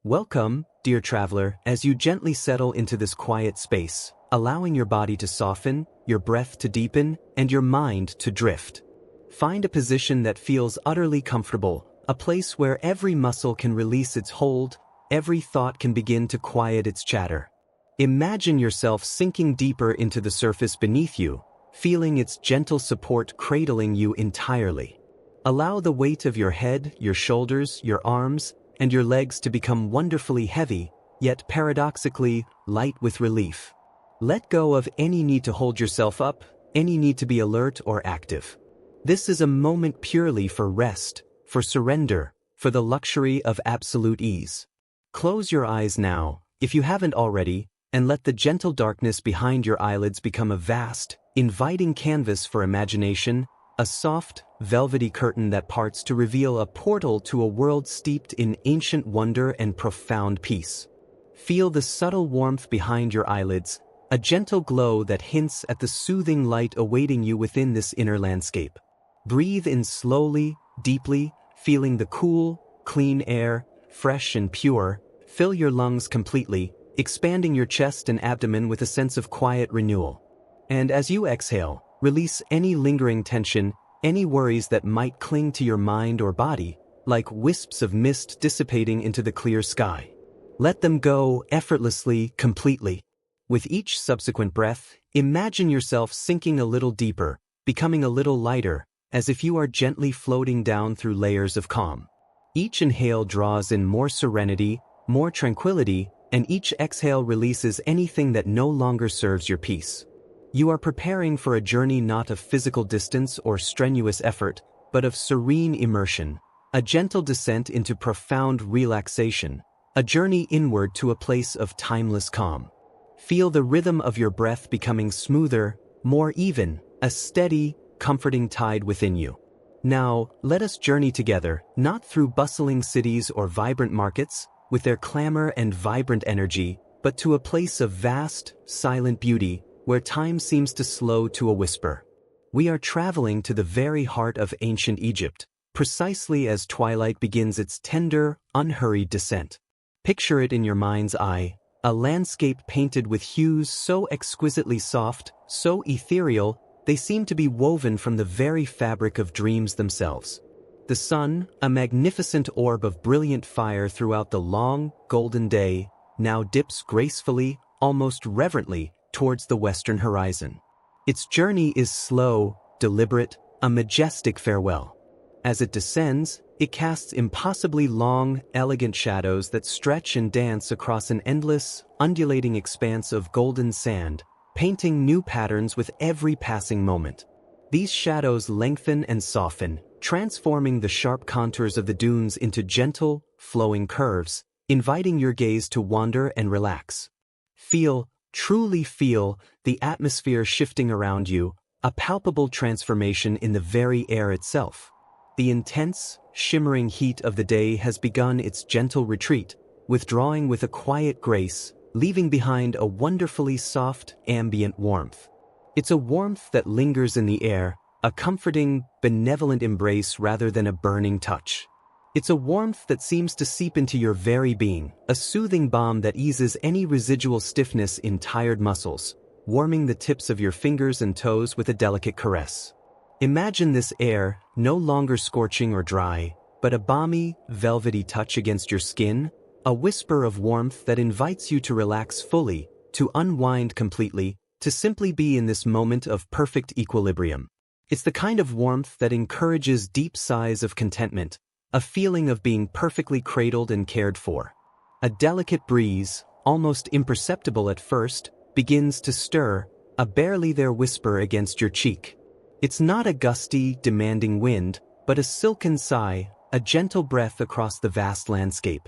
Welcome, dear traveler, as you gently settle into this quiet space, allowing your body to soften, your breath to deepen, and your mind to drift. Find a position that feels utterly comfortable, a place where every muscle can release its hold, every thought can begin to quiet its chatter. Imagine yourself sinking deeper into the surface beneath you, feeling its gentle support cradling you entirely. Allow the weight of your head, your shoulders, your arms, and your legs to become wonderfully heavy, yet paradoxically light with relief. Let go of any need to hold yourself up, any need to be alert or active. This is a moment purely for rest, for surrender, for the luxury of absolute ease. Close your eyes now, if you haven't already, and let the gentle darkness behind your eyelids become a vast, inviting canvas for imagination, a soft, velvety curtain that parts to reveal a portal to a world steeped in ancient wonder and profound peace. Feel the subtle warmth behind your eyelids, a gentle glow that hints at the soothing light awaiting you within this inner landscape. Breathe in slowly, deeply, feeling the cool, clean air, fresh and pure. Fill your lungs completely, expanding your chest and abdomen with a sense of quiet renewal. And as you exhale, release any lingering tension, any worries that might cling to your mind or body, like wisps of mist dissipating into the clear sky. Let them go effortlessly, completely. With each subsequent breath, imagine yourself sinking a little deeper, becoming a little lighter, as if you are gently floating down through layers of calm. Each inhale draws in more serenity, more tranquility, and each exhale releases anything that no longer serves your peace. You are preparing for a journey not of physical distance or strenuous effort, but of serene immersion, a gentle descent into profound relaxation, a journey inward to a place of timeless calm. Feel the rhythm of your breath becoming smoother, more even, a steady, comforting tide within you. Now, let us journey together, not through bustling cities or vibrant markets, with their clamor and vibrant energy, but to a place of vast, silent beauty, where time seems to slow to a whisper. We are traveling to the very heart of ancient Egypt, precisely as twilight begins its tender, unhurried descent. Picture it in your mind's eye, a landscape painted with hues so exquisitely soft, so ethereal, they seem to be woven from the very fabric of dreams themselves. The sun, a magnificent orb of brilliant fire throughout the long, golden day, now dips gracefully, almost reverently, towards the western horizon. Its journey is slow, deliberate, a majestic farewell. As it descends, it casts impossibly long, elegant shadows that stretch and dance across an endless, undulating expanse of golden sand, painting new patterns with every passing moment. These shadows lengthen and soften, transforming the sharp contours of the dunes into gentle, flowing curves, inviting your gaze to wander and relax. Truly feel, the atmosphere shifting around you, a palpable transformation in the very air itself. The intense, shimmering heat of the day has begun its gentle retreat, withdrawing with a quiet grace, leaving behind a wonderfully soft, ambient warmth. It's a warmth that lingers in the air, a comforting, benevolent embrace rather than a burning touch. It's a warmth that seems to seep into your very being, a soothing balm that eases any residual stiffness in tired muscles, warming the tips of your fingers and toes with a delicate caress. Imagine this air, no longer scorching or dry, but a balmy, velvety touch against your skin, a whisper of warmth that invites you to relax fully, to unwind completely, to simply be in this moment of perfect equilibrium. It's the kind of warmth that encourages deep sighs of contentment, a feeling of being perfectly cradled and cared for. A delicate breeze, almost imperceptible at first, begins to stir, a barely there whisper against your cheek. It's not a gusty, demanding wind, but a silken sigh, a gentle breath across the vast landscape.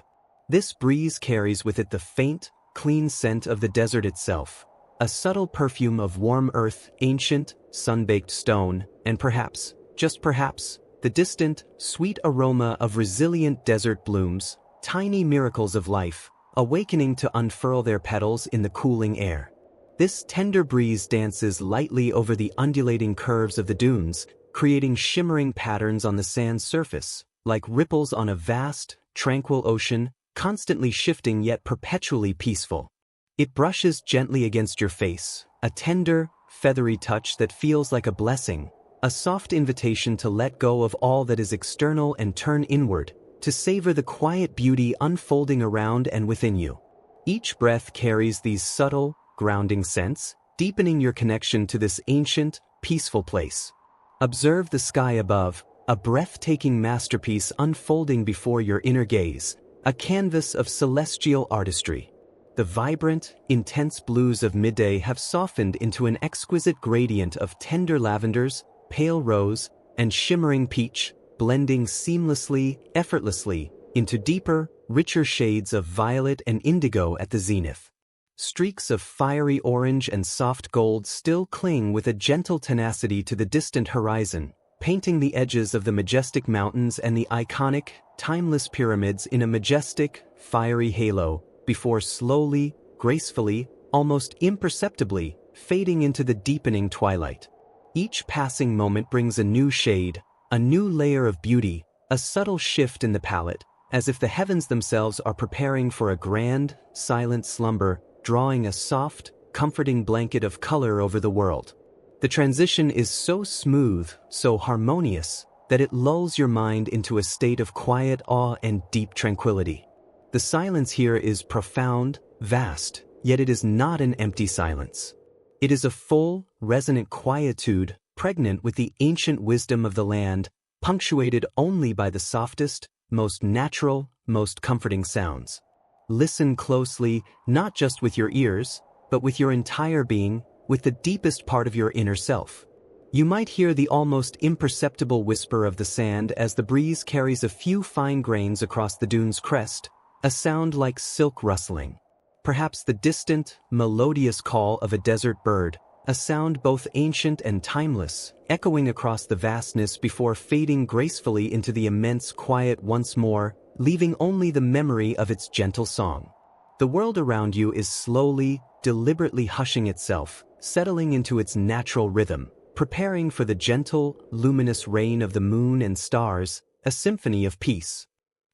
This breeze carries with it the faint, clean scent of the desert itself, a subtle perfume of warm earth, ancient, sun-baked stone, and perhaps, just perhaps, the distant, sweet aroma of resilient desert blooms, tiny miracles of life, awakening to unfurl their petals in the cooling air. This tender breeze dances lightly over the undulating curves of the dunes, creating shimmering patterns on the sand's surface, like ripples on a vast, tranquil ocean, constantly shifting yet perpetually peaceful. It brushes gently against your face, a tender, feathery touch that feels like a blessing, a soft invitation to let go of all that is external and turn inward, to savor the quiet beauty unfolding around and within you. Each breath carries these subtle, grounding scents, deepening your connection to this ancient, peaceful place. Observe the sky above, a breathtaking masterpiece unfolding before your inner gaze, a canvas of celestial artistry. The vibrant, intense blues of midday have softened into an exquisite gradient of tender lavenders, pale rose, and shimmering peach, blending seamlessly, effortlessly, into deeper, richer shades of violet and indigo at the zenith. Streaks of fiery orange and soft gold still cling with a gentle tenacity to the distant horizon, painting the edges of the majestic mountains and the iconic, timeless pyramids in a majestic, fiery halo, before slowly, gracefully, almost imperceptibly, fading into the deepening twilight. Each passing moment brings a new shade, a new layer of beauty, a subtle shift in the palette, as if the heavens themselves are preparing for a grand, silent slumber, drawing a soft, comforting blanket of color over the world. The transition is so smooth, so harmonious, that it lulls your mind into a state of quiet awe and deep tranquility. The silence here is profound, vast, yet it is not an empty silence. It is a full, resonant quietude, pregnant with the ancient wisdom of the land, punctuated only by the softest, most natural, most comforting sounds. Listen closely, not just with your ears, but with your entire being, with the deepest part of your inner self. You might hear the almost imperceptible whisper of the sand as the breeze carries a few fine grains across the dune's crest, a sound like silk rustling. Perhaps the distant, melodious call of a desert bird, a sound both ancient and timeless, echoing across the vastness before fading gracefully into the immense quiet once more, leaving only the memory of its gentle song. The world around you is slowly, deliberately hushing itself, settling into its natural rhythm, preparing for the gentle, luminous reign of the moon and stars, a symphony of peace.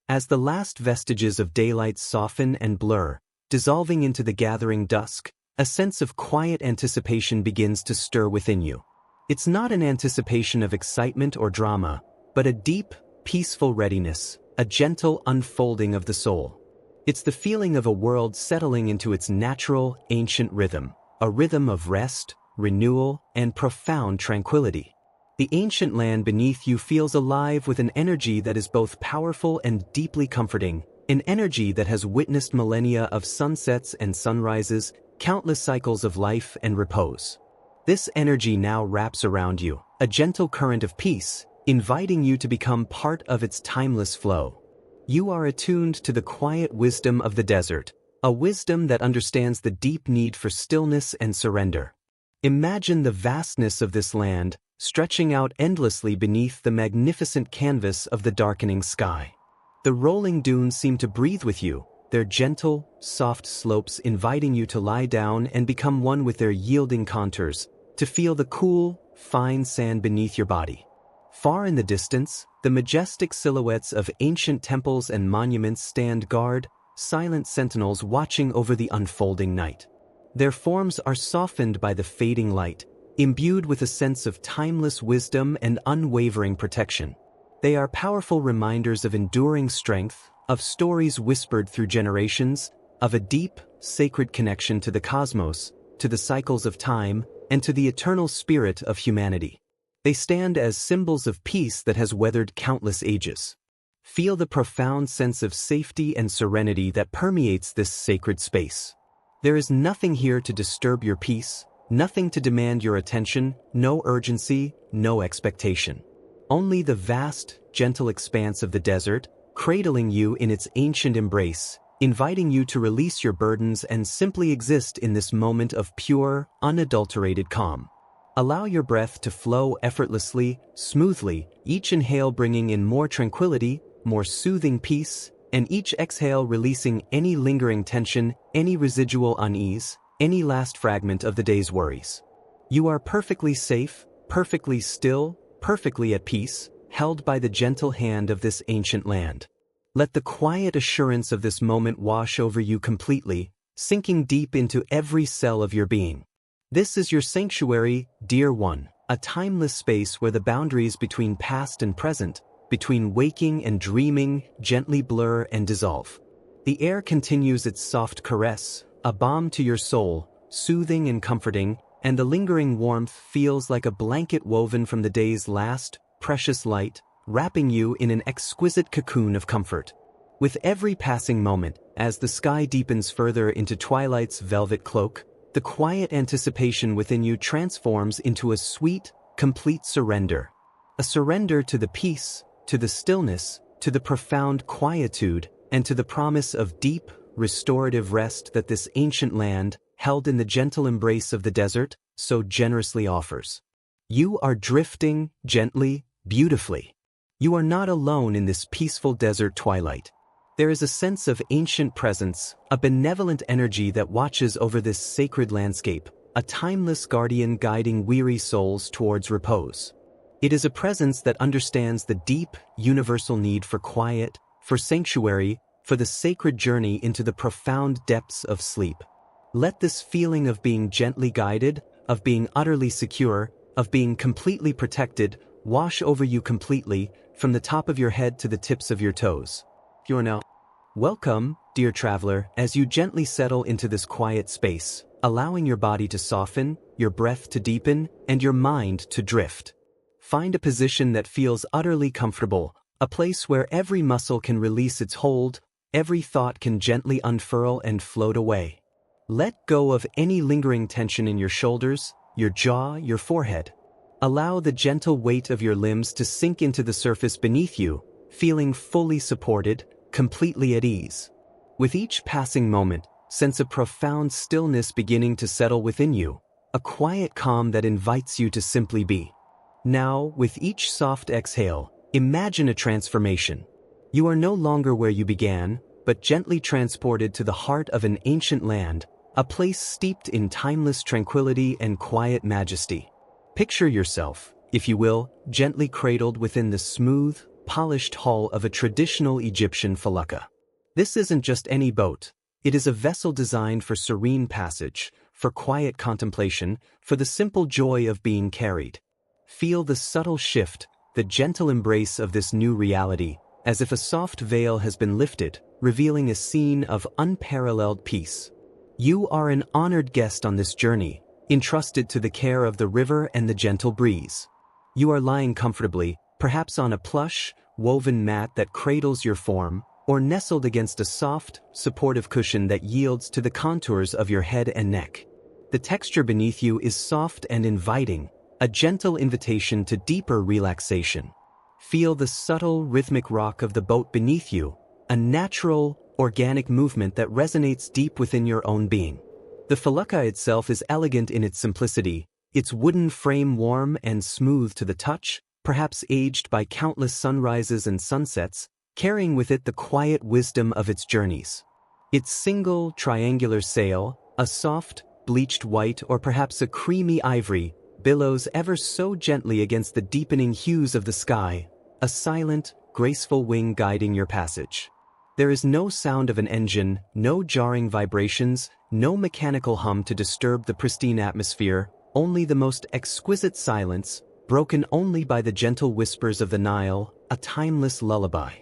As the last vestiges of daylight soften and blur, dissolving into the gathering dusk, a sense of quiet anticipation begins to stir within you. It's not an anticipation of excitement or drama, but a deep, peaceful readiness, a gentle unfolding of the soul. It's the feeling of a world settling into its natural, ancient rhythm, a rhythm of rest, renewal, and profound tranquility. The ancient land beneath you feels alive with an energy that is both powerful and deeply comforting, an energy that has witnessed millennia of sunsets and sunrises, countless cycles of life and repose. This energy now wraps around you, a gentle current of peace, inviting you to become part of its timeless flow. You are attuned to the quiet wisdom of the desert, a wisdom that understands the deep need for stillness and surrender. Imagine the vastness of this land, stretching out endlessly beneath the magnificent canvas of the darkening sky. The rolling dunes seem to breathe with you, their gentle, soft slopes inviting you to lie down and become one with their yielding contours, to feel the cool, fine sand beneath your body. Far in the distance, the majestic silhouettes of ancient temples and monuments stand guard, silent sentinels watching over the unfolding night. Their forms are softened by the fading light, imbued with a sense of timeless wisdom and unwavering protection. They are powerful reminders of enduring strength, of stories whispered through generations, of a deep, sacred connection to the cosmos, to the cycles of time, and to the eternal spirit of humanity. They stand as symbols of peace that has weathered countless ages. Feel the profound sense of safety and serenity that permeates this sacred space. There is nothing here to disturb your peace, nothing to demand your attention, no urgency, no expectation. Only the vast, gentle expanse of the desert, cradling you in its ancient embrace, inviting you to release your burdens and simply exist in this moment of pure, unadulterated calm. Allow your breath to flow effortlessly, smoothly, each inhale bringing in more tranquility, more soothing peace, and each exhale releasing any lingering tension, any residual unease, any last fragment of the day's worries. You are perfectly safe, perfectly still, perfectly at peace, held by the gentle hand of this ancient land. Let the quiet assurance of this moment wash over you completely, sinking deep into every cell of your being. This is your sanctuary, dear one, a timeless space where the boundaries between past and present, between waking and dreaming, gently blur and dissolve. The air continues its soft caress, a balm to your soul, soothing and comforting, and the lingering warmth feels like a blanket woven from the day's last, precious light, wrapping you in an exquisite cocoon of comfort. With every passing moment, as the sky deepens further into twilight's velvet cloak, the quiet anticipation within you transforms into a sweet, complete surrender. A surrender to the peace, to the stillness, to the profound quietude, and to the promise of deep, restorative rest that this ancient land, held in the gentle embrace of the desert, so generously offers. You are drifting, gently, beautifully. You are not alone in this peaceful desert twilight. There is a sense of ancient presence, a benevolent energy that watches over this sacred landscape, a timeless guardian guiding weary souls towards repose. It is a presence that understands the deep, universal need for quiet, for sanctuary, for the sacred journey into the profound depths of sleep. Let this feeling of being gently guided, of being utterly secure, of being completely protected, wash over you completely, from the top of your head to the tips of your toes. You're now. Welcome, dear traveler, as you gently settle into this quiet space, allowing your body to soften, your breath to deepen, and your mind to drift. Find a position that feels utterly comfortable, a place where every muscle can release its hold, every thought can gently unfurl and float away. Let go of any lingering tension in your shoulders, your jaw, your forehead. Allow the gentle weight of your limbs to sink into the surface beneath you, feeling fully supported, completely at ease. With each passing moment, sense a profound stillness beginning to settle within you, a quiet calm that invites you to simply be. Now, with each soft exhale, imagine a transformation. You are no longer where you began, but gently transported to the heart of an ancient land, a place steeped in timeless tranquility and quiet majesty. Picture yourself, if you will, gently cradled within the smooth, polished hull of a traditional Egyptian felucca. This isn't just any boat. It is a vessel designed for serene passage, for quiet contemplation, for the simple joy of being carried. Feel the subtle shift, the gentle embrace of this new reality, as if a soft veil has been lifted, revealing a scene of unparalleled peace. You are an honored guest on this journey, entrusted to the care of the river and the gentle breeze. You are lying comfortably, perhaps on a plush, woven mat that cradles your form, or nestled against a soft, supportive cushion that yields to the contours of your head and neck. The texture beneath you is soft and inviting, a gentle invitation to deeper relaxation. Feel the subtle, rhythmic rock of the boat beneath you, a natural, organic movement that resonates deep within your own being. The felucca itself is elegant in its simplicity, its wooden frame warm and smooth to the touch, perhaps aged by countless sunrises and sunsets, carrying with it the quiet wisdom of its journeys. Its single, triangular sail, a soft, bleached white or perhaps a creamy ivory, billows ever so gently against the deepening hues of the sky, a silent, graceful wing guiding your passage. There is no sound of an engine, no jarring vibrations, no mechanical hum to disturb the pristine atmosphere, only the most exquisite silence, broken only by the gentle whispers of the Nile, a timeless lullaby.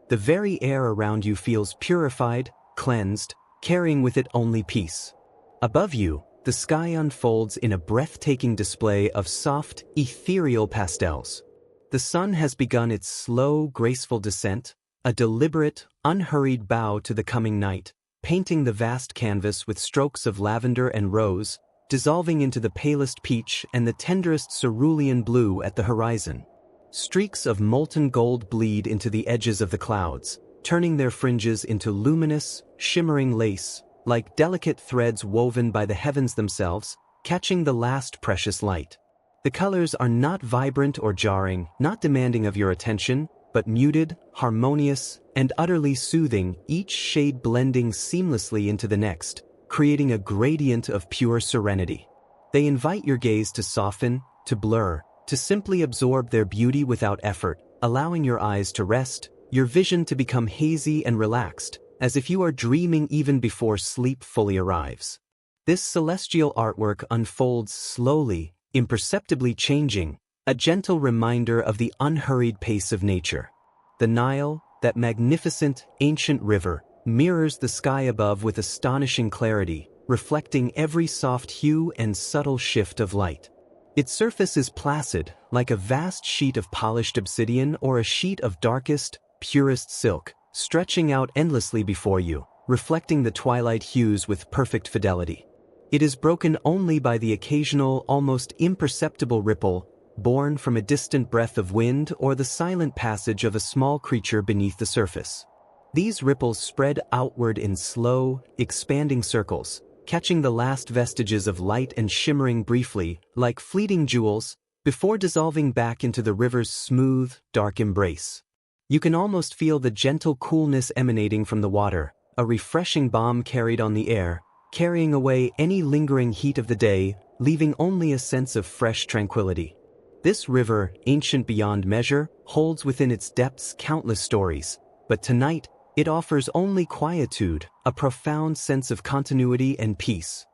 The very air around you feels purified, cleansed, carrying with it only peace. Above you, the sky unfolds in a breathtaking display of soft, ethereal pastels. The sun has begun its slow, graceful descent, a deliberate, unhurried bow to the coming night, painting the vast canvas with strokes of lavender and rose, dissolving into the palest peach and the tenderest cerulean blue at the horizon. Streaks of molten gold bleed into the edges of the clouds, turning their fringes into luminous, shimmering lace, like delicate threads woven by the heavens themselves, catching the last precious light. The colors are not vibrant or jarring, not demanding of your attention, but muted, harmonious, and utterly soothing, each shade blending seamlessly into the next, creating a gradient of pure serenity. They invite your gaze to soften, to blur, to simply absorb their beauty without effort, allowing your eyes to rest, your vision to become hazy and relaxed, as if you are dreaming even before sleep fully arrives. This celestial artwork unfolds slowly, imperceptibly changing, a gentle reminder of the unhurried pace of nature. The Nile, that magnificent, ancient river, mirrors the sky above with astonishing clarity, reflecting every soft hue and subtle shift of light. Its surface is placid, like a vast sheet of polished obsidian or a sheet of darkest, purest silk, stretching out endlessly before you, reflecting the twilight hues with perfect fidelity. It is broken only by the occasional, almost imperceptible ripple, born from a distant breath of wind or the silent passage of a small creature beneath the surface. These ripples spread outward in slow, expanding circles, catching the last vestiges of light and shimmering briefly, like fleeting jewels, before dissolving back into the river's smooth, dark embrace. You can almost feel the gentle coolness emanating from the water, a refreshing balm carried on the air, carrying away any lingering heat of the day, leaving only a sense of fresh tranquility. This river, ancient beyond measure, holds within its depths countless stories, but tonight, it offers only quietude, a profound sense of continuity and peace.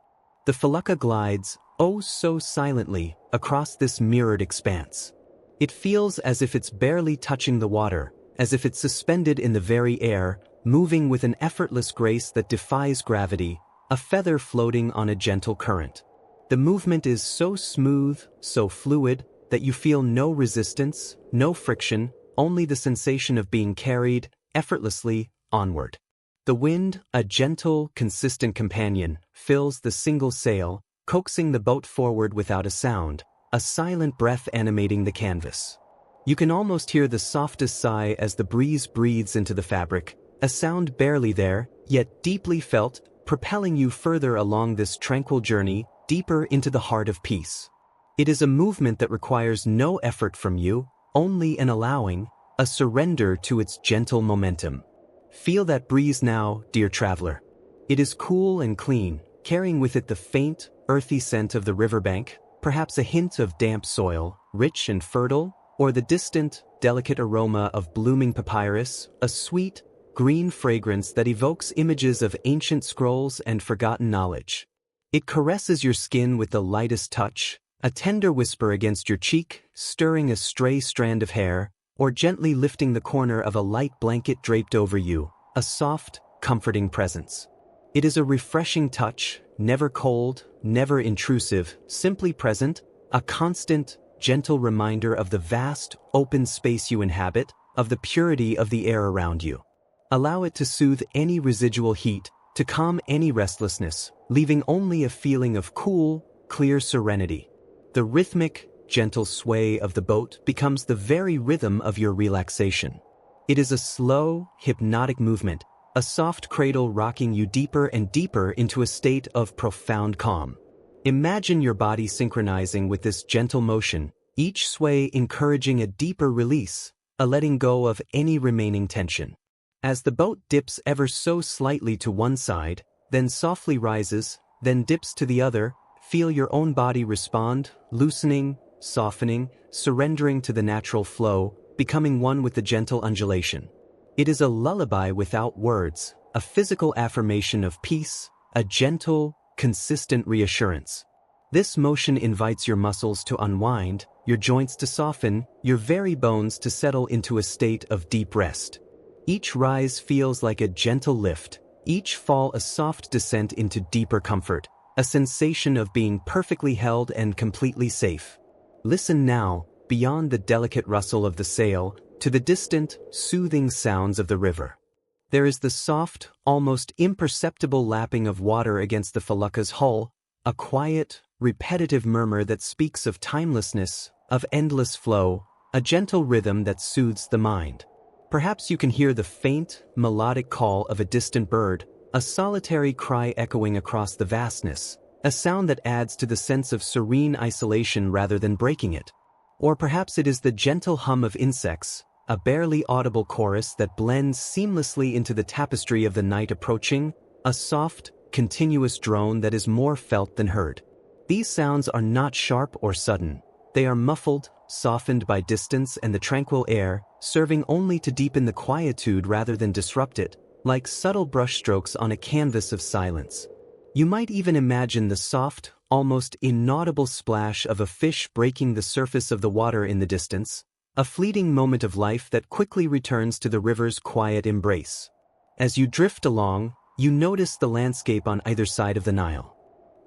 The felucca glides, oh so silently, across this mirrored expanse. It feels as if it's barely touching the water, as if it's suspended in the very air, moving with an effortless grace that defies gravity, a feather floating on a gentle current. The movement is so smooth, so fluid, that you feel no resistance, no friction, only the sensation of being carried, effortlessly, onward. The wind, a gentle, consistent companion, fills the single sail, coaxing the boat forward without a sound, a silent breath animating the canvas. You can almost hear the softest sigh as the breeze breathes into the fabric, a sound barely there, yet deeply felt, propelling you further along this tranquil journey, deeper into the heart of peace. It is a movement that requires no effort from you, only an allowing, a surrender to its gentle momentum. Feel that breeze now, dear traveler. It is cool and clean, carrying with it the faint, earthy scent of the riverbank, perhaps a hint of damp soil, rich and fertile, or the distant, delicate aroma of blooming papyrus, a sweet, green fragrance that evokes images of ancient scrolls and forgotten knowledge. It caresses your skin with the lightest touch, a tender whisper against your cheek, stirring a stray strand of hair, or gently lifting the corner of a light blanket draped over you, a soft, comforting presence. It is a refreshing touch, never cold, never intrusive, simply present, a constant, gentle reminder of the vast, open space you inhabit, of the purity of the air around you. Allow it to soothe any residual heat, to calm any restlessness, leaving only a feeling of cool, clear serenity. The rhythmic, gentle sway of the boat becomes the very rhythm of your relaxation. It is a slow, hypnotic movement, a soft cradle rocking you deeper and deeper into a state of profound calm. Imagine your body synchronizing with this gentle motion, each sway encouraging a deeper release, a letting go of any remaining tension. As the boat dips ever so slightly to one side, then softly rises, then dips to the other, feel your own body respond, loosening, softening, surrendering to the natural flow, becoming one with the gentle undulation. It is a lullaby without words, a physical affirmation of peace, a gentle, consistent reassurance. This motion invites your muscles to unwind, your joints to soften, your very bones to settle into a state of deep rest. Each rise feels like a gentle lift, each fall a soft descent into deeper comfort, a sensation of being perfectly held and completely safe. Listen now, beyond the delicate rustle of the sail, to the distant, soothing sounds of the river. There is the soft, almost imperceptible lapping of water against the felucca's hull, a quiet, repetitive murmur that speaks of timelessness, of endless flow, a gentle rhythm that soothes the mind. Perhaps you can hear the faint, melodic call of a distant bird, a solitary cry echoing across the vastness, a sound that adds to the sense of serene isolation rather than breaking it. Or perhaps it is the gentle hum of insects, a barely audible chorus that blends seamlessly into the tapestry of the night approaching, a soft, continuous drone that is more felt than heard. These sounds are not sharp or sudden. They are muffled, softened by distance and the tranquil air, serving only to deepen the quietude rather than disrupt it, like subtle brushstrokes on a canvas of silence. You might even imagine the soft, almost inaudible splash of a fish breaking the surface of the water in the distance, a fleeting moment of life that quickly returns to the river's quiet embrace. As you drift along, you notice the landscape on either side of the Nile.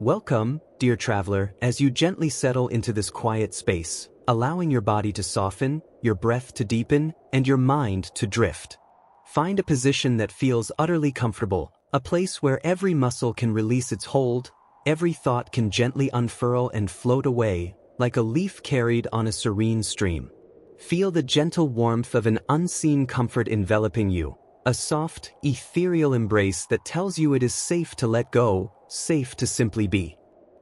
Welcome, dear traveler, as you gently settle into this quiet space, allowing your body to soften, your breath to deepen, and your mind to drift. Find a position that feels utterly comfortable, a place where every muscle can release its hold, every thought can gently unfurl and float away, like a leaf carried on a serene stream. Feel the gentle warmth of an unseen comfort enveloping you, a soft, ethereal embrace that tells you it is safe to let go, safe to simply be.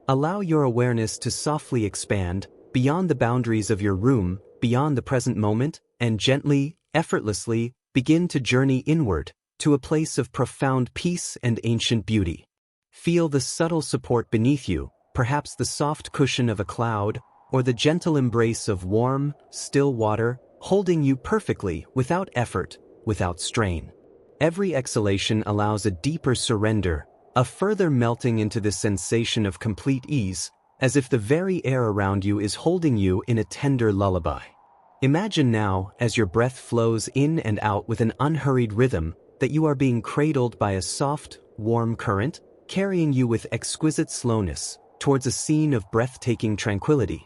Allow your awareness to softly expand, beyond the boundaries of your room, beyond the present moment, and gently, effortlessly, begin to journey inward, to a place of profound peace and ancient beauty. Feel the subtle support beneath you, perhaps the soft cushion of a cloud, or the gentle embrace of warm, still water, holding you perfectly, without effort, without strain. Every exhalation allows a deeper surrender, a further melting into the sensation of complete ease, as if the very air around you is holding you in a tender lullaby. Imagine now, as your breath flows in and out with an unhurried rhythm, that you are being cradled by a soft, warm current, carrying you with exquisite slowness, towards a scene of breathtaking tranquility.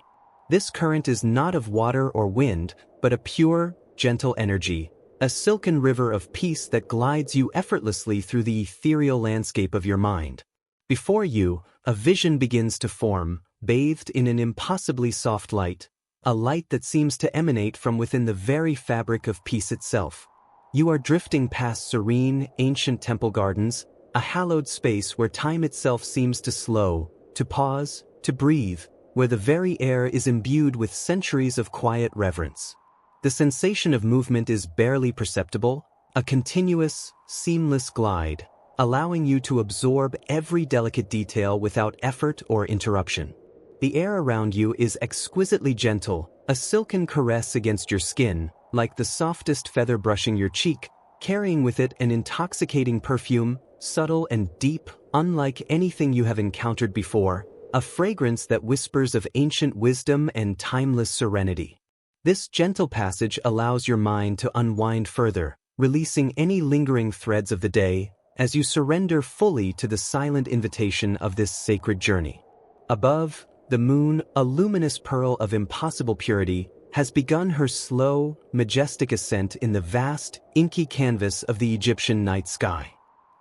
This current is not of water or wind, but a pure, gentle energy, a silken river of peace that glides you effortlessly through the ethereal landscape of your mind. Before you, a vision begins to form, bathed in an impossibly soft light, a light that seems to emanate from within the very fabric of peace itself. You are drifting past serene, ancient temple gardens, a hallowed space where time itself seems to slow, to pause, to breathe, where the very air is imbued with centuries of quiet reverence. The sensation of movement is barely perceptible, a continuous, seamless glide, allowing you to absorb every delicate detail without effort or interruption. The air around you is exquisitely gentle, a silken caress against your skin, like the softest feather brushing your cheek, carrying with it an intoxicating perfume, subtle and deep, unlike anything you have encountered before, a fragrance that whispers of ancient wisdom and timeless serenity. This gentle passage allows your mind to unwind further, releasing any lingering threads of the day, as you surrender fully to the silent invitation of this sacred journey. Above, the moon, a luminous pearl of impossible purity, has begun her slow, majestic ascent in the vast, inky canvas of the Egyptian night sky.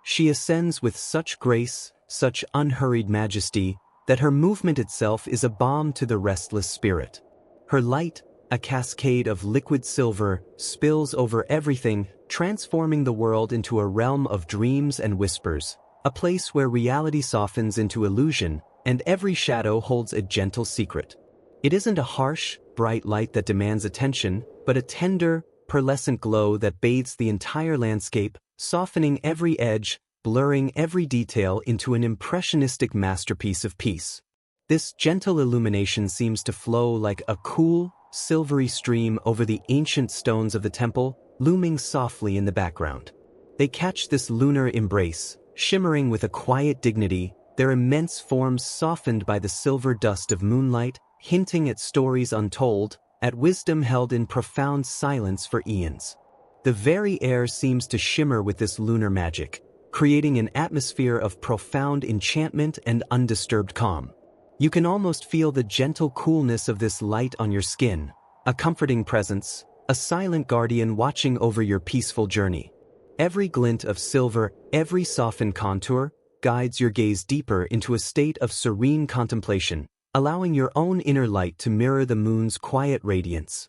She ascends with such grace, such unhurried majesty, that her movement itself is a balm to the restless spirit. Her light, a cascade of liquid silver, spills over everything, transforming the world into a realm of dreams and whispers, a place where reality softens into illusion, and every shadow holds a gentle secret. It isn't a harsh, bright light that demands attention, but a tender, pearlescent glow that bathes the entire landscape, softening every edge, blurring every detail into an impressionistic masterpiece of peace. This gentle illumination seems to flow like a cool, silvery stream over the ancient stones of the temple, looming softly in the background. They catch this lunar embrace, shimmering with a quiet dignity, their immense forms softened by the silver dust of moonlight, hinting at stories untold, at wisdom held in profound silence for eons. The very air seems to shimmer with this lunar magic, creating an atmosphere of profound enchantment and undisturbed calm. You can almost feel the gentle coolness of this light on your skin, a comforting presence, a silent guardian watching over your peaceful journey. Every glint of silver, every softened contour, guides your gaze deeper into a state of serene contemplation, allowing your own inner light to mirror the moon's quiet radiance.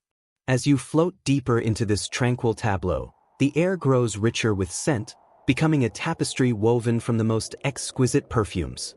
As you float deeper into this tranquil tableau, the air grows richer with scent, becoming a tapestry woven from the most exquisite perfumes.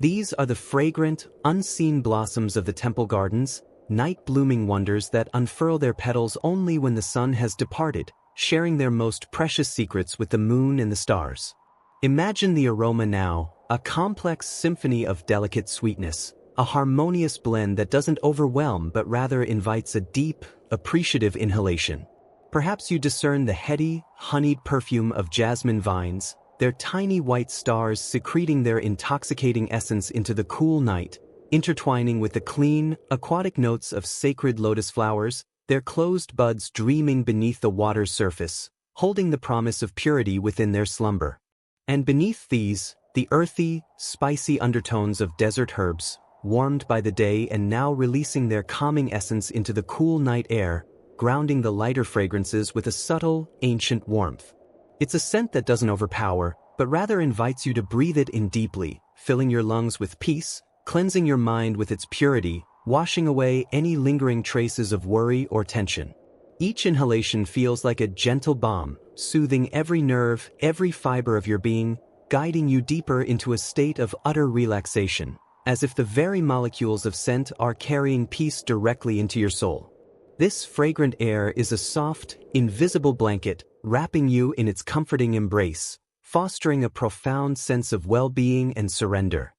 These are the fragrant, unseen blossoms of the temple gardens, night-blooming wonders that unfurl their petals only when the sun has departed, sharing their most precious secrets with the moon and the stars. Imagine the aroma now, a complex symphony of delicate sweetness, a harmonious blend that doesn't overwhelm but rather invites a deep, appreciative inhalation. Perhaps you discern the heady, honeyed perfume of jasmine vines, their tiny white stars secreting their intoxicating essence into the cool night, intertwining with the clean, aquatic notes of sacred lotus flowers, their closed buds dreaming beneath the water's surface, holding the promise of purity within their slumber. And beneath these, the earthy, spicy undertones of desert herbs, warmed by the day and now releasing their calming essence into the cool night air, grounding the lighter fragrances with a subtle, ancient warmth. It's a scent that doesn't overpower, but rather invites you to breathe it in deeply, filling your lungs with peace, cleansing your mind with its purity, washing away any lingering traces of worry or tension. Each inhalation feels like a gentle balm, soothing every nerve, every fiber of your being, guiding you deeper into a state of utter relaxation, as if the very molecules of scent are carrying peace directly into your soul. This fragrant air is a soft, invisible blanket, wrapping you in its comforting embrace, fostering a profound sense of well-being and surrender.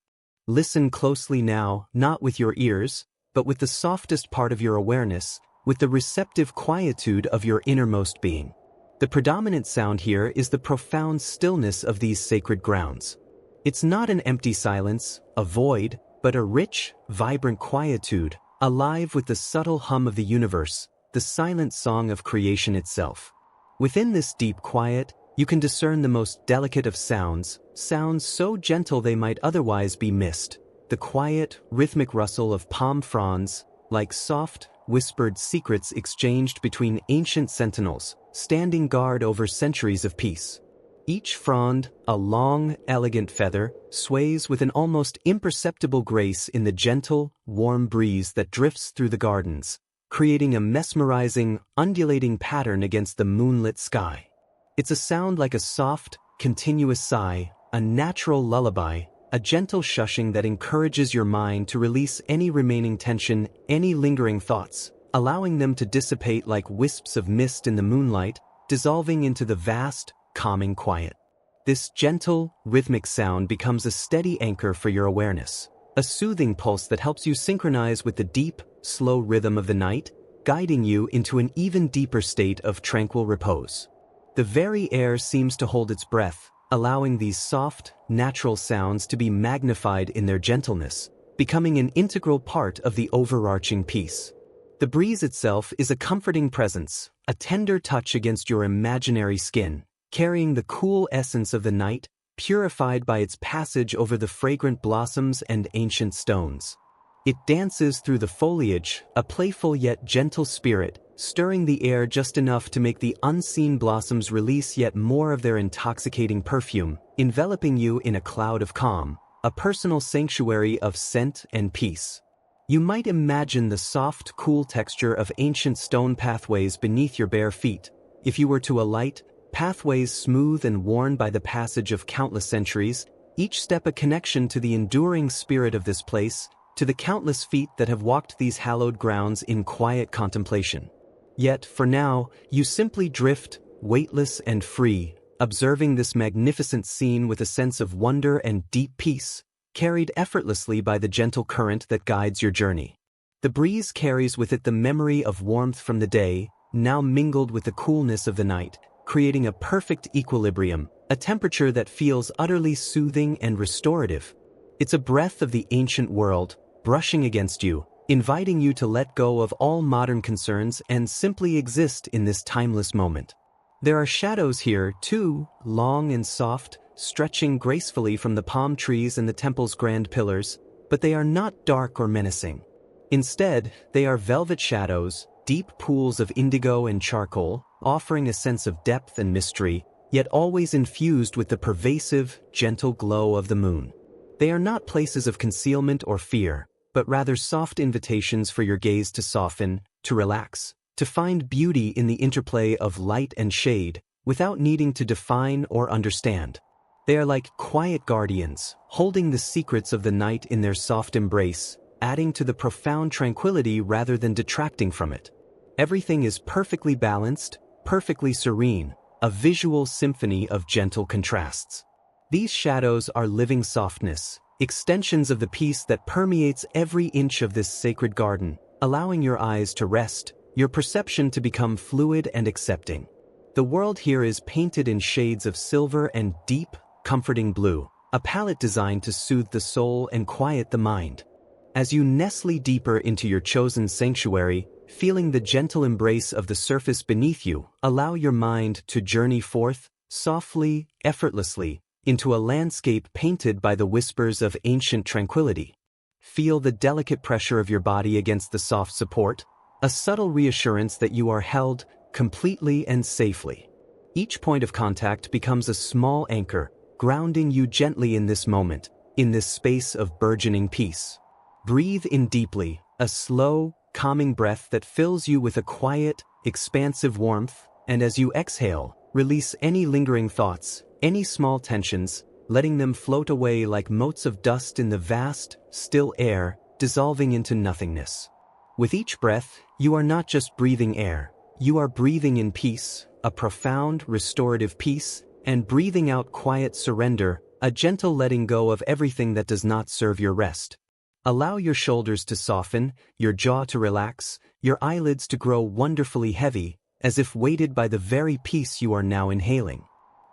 Listen closely now, not with your ears, but with the softest part of your awareness, with the receptive quietude of your innermost being. The predominant sound here is the profound stillness of these sacred grounds. It's not an empty silence, a void, but a rich, vibrant quietude, alive with the subtle hum of the universe, the silent song of creation itself. Within this deep quiet, you can discern the most delicate of sounds so gentle they might otherwise be missed. The quiet, rhythmic rustle of palm fronds, like soft, whispered secrets exchanged between ancient sentinels, standing guard over centuries of peace. Each frond, a long, elegant feather, sways with an almost imperceptible grace in the gentle, warm breeze that drifts through the gardens, creating a mesmerizing, undulating pattern against the moonlit sky. It's a sound like a soft, continuous sigh, a natural lullaby, a gentle shushing that encourages your mind to release any remaining tension, any lingering thoughts, allowing them to dissipate like wisps of mist in the moonlight, dissolving into the vast, calming quiet. This gentle, rhythmic sound becomes a steady anchor for your awareness, a soothing pulse that helps you synchronize with the deep, slow rhythm of the night, guiding you into an even deeper state of tranquil repose. The very air seems to hold its breath, allowing these soft, natural sounds to be magnified in their gentleness, becoming an integral part of the overarching piece. The breeze itself is a comforting presence, a tender touch against your imaginary skin, carrying the cool essence of the night, purified by its passage over the fragrant blossoms and ancient stones. It dances through the foliage, a playful yet gentle spirit, stirring the air just enough to make the unseen blossoms release yet more of their intoxicating perfume, enveloping you in a cloud of calm, a personal sanctuary of scent and peace. You might imagine the soft, cool texture of ancient stone pathways beneath your bare feet, if you were to alight, pathways smooth and worn by the passage of countless centuries, each step a connection to the enduring spirit of this place, to the countless feet that have walked these hallowed grounds in quiet contemplation. Yet, for now, you simply drift, weightless and free, observing this magnificent scene with a sense of wonder and deep peace, carried effortlessly by the gentle current that guides your journey. The breeze carries with it the memory of warmth from the day, now mingled with the coolness of the night, creating a perfect equilibrium, a temperature that feels utterly soothing and restorative. It's a breath of the ancient world, brushing against you, inviting you to let go of all modern concerns and simply exist in this timeless moment. There are shadows here, too, long and soft, stretching gracefully from the palm trees and the temple's grand pillars, but they are not dark or menacing. Instead, they are velvet shadows, deep pools of indigo and charcoal, offering a sense of depth and mystery, yet always infused with the pervasive, gentle glow of the moon. They are not places of concealment or fear, but rather soft invitations for your gaze to soften, to relax, to find beauty in the interplay of light and shade, without needing to define or understand. They are like quiet guardians, holding the secrets of the night in their soft embrace, adding to the profound tranquility rather than detracting from it. Everything is perfectly balanced, perfectly serene, a visual symphony of gentle contrasts. These shadows are living softness, extensions of the peace that permeates every inch of this sacred garden, allowing your eyes to rest, your perception to become fluid and accepting. The world here is painted in shades of silver and deep, comforting blue, a palette designed to soothe the soul and quiet the mind. As you nestle deeper into your chosen sanctuary, feeling the gentle embrace of the surface beneath you, allow your mind to journey forth, softly, effortlessly, into a landscape painted by the whispers of ancient tranquility. Feel the delicate pressure of your body against the soft support, a subtle reassurance that you are held completely and safely. Each point of contact becomes a small anchor, grounding you gently in this moment, in this space of burgeoning peace. Breathe in deeply, a slow, calming breath that fills you with a quiet, expansive warmth, and as you exhale, release any lingering thoughts, any small tensions, letting them float away like motes of dust in the vast, still air, dissolving into nothingness. With each breath, you are not just breathing air, you are breathing in peace, a profound, restorative peace, and breathing out quiet surrender, a gentle letting go of everything that does not serve your rest. Allow your shoulders to soften, your jaw to relax, your eyelids to grow wonderfully heavy, as if weighted by the very peace you are now inhaling.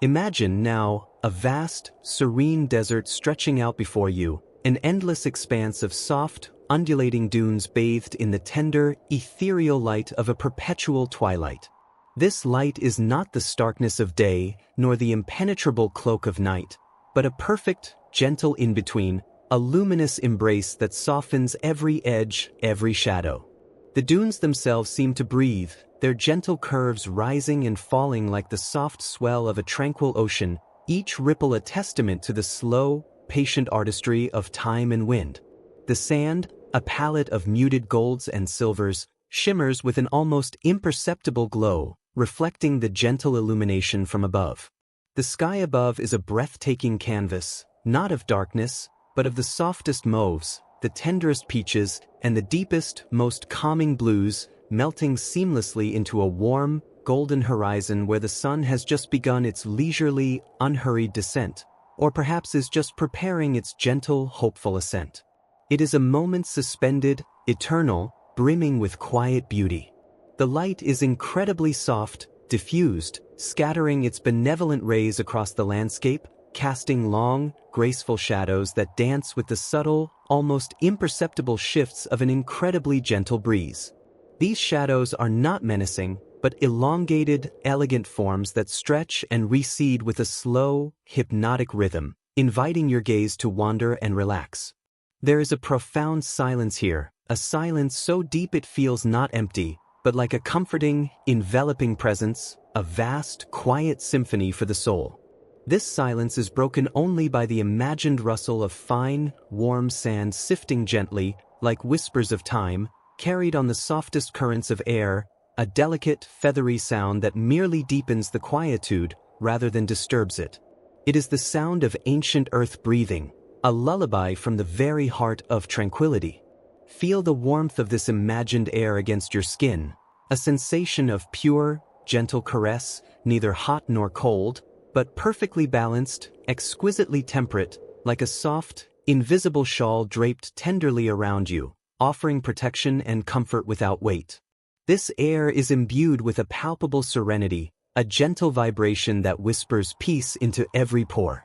Imagine now a vast, serene desert stretching out before you, an endless expanse of soft, undulating dunes bathed in the tender, ethereal light of a perpetual twilight. This light is not the starkness of day, nor the impenetrable cloak of night, but a perfect, gentle in-between, a luminous embrace that softens every edge, every shadow. The dunes themselves seem to breathe, their gentle curves rising and falling like the soft swell of a tranquil ocean, each ripple a testament to the slow, patient artistry of time and wind. The sand, a palette of muted golds and silvers, shimmers with an almost imperceptible glow, reflecting the gentle illumination from above. The sky above is a breathtaking canvas, not of darkness, but of the softest mauves, the tenderest peaches, and the deepest, most calming blues, melting seamlessly into a warm, golden horizon where the sun has just begun its leisurely, unhurried descent, or perhaps is just preparing its gentle, hopeful ascent. It is a moment suspended, eternal, brimming with quiet beauty. The light is incredibly soft, diffused, scattering its benevolent rays across the landscape, casting long, graceful shadows that dance with the subtle, almost imperceptible shifts of an incredibly gentle breeze. These shadows are not menacing, but elongated, elegant forms that stretch and recede with a slow, hypnotic rhythm, inviting your gaze to wander and relax. There is a profound silence here, a silence so deep it feels not empty, but like a comforting, enveloping presence, a vast, quiet symphony for the soul. This silence is broken only by the imagined rustle of fine, warm sand sifting gently, like whispers of time, carried on the softest currents of air, a delicate, feathery sound that merely deepens the quietude rather than disturbs it. It is the sound of ancient earth breathing, a lullaby from the very heart of tranquility. Feel the warmth of this imagined air against your skin, a sensation of pure, gentle caress, neither hot nor cold, but perfectly balanced, exquisitely temperate, like a soft, invisible shawl draped tenderly around you, offering protection and comfort without weight. This air is imbued with a palpable serenity, a gentle vibration that whispers peace into every pore.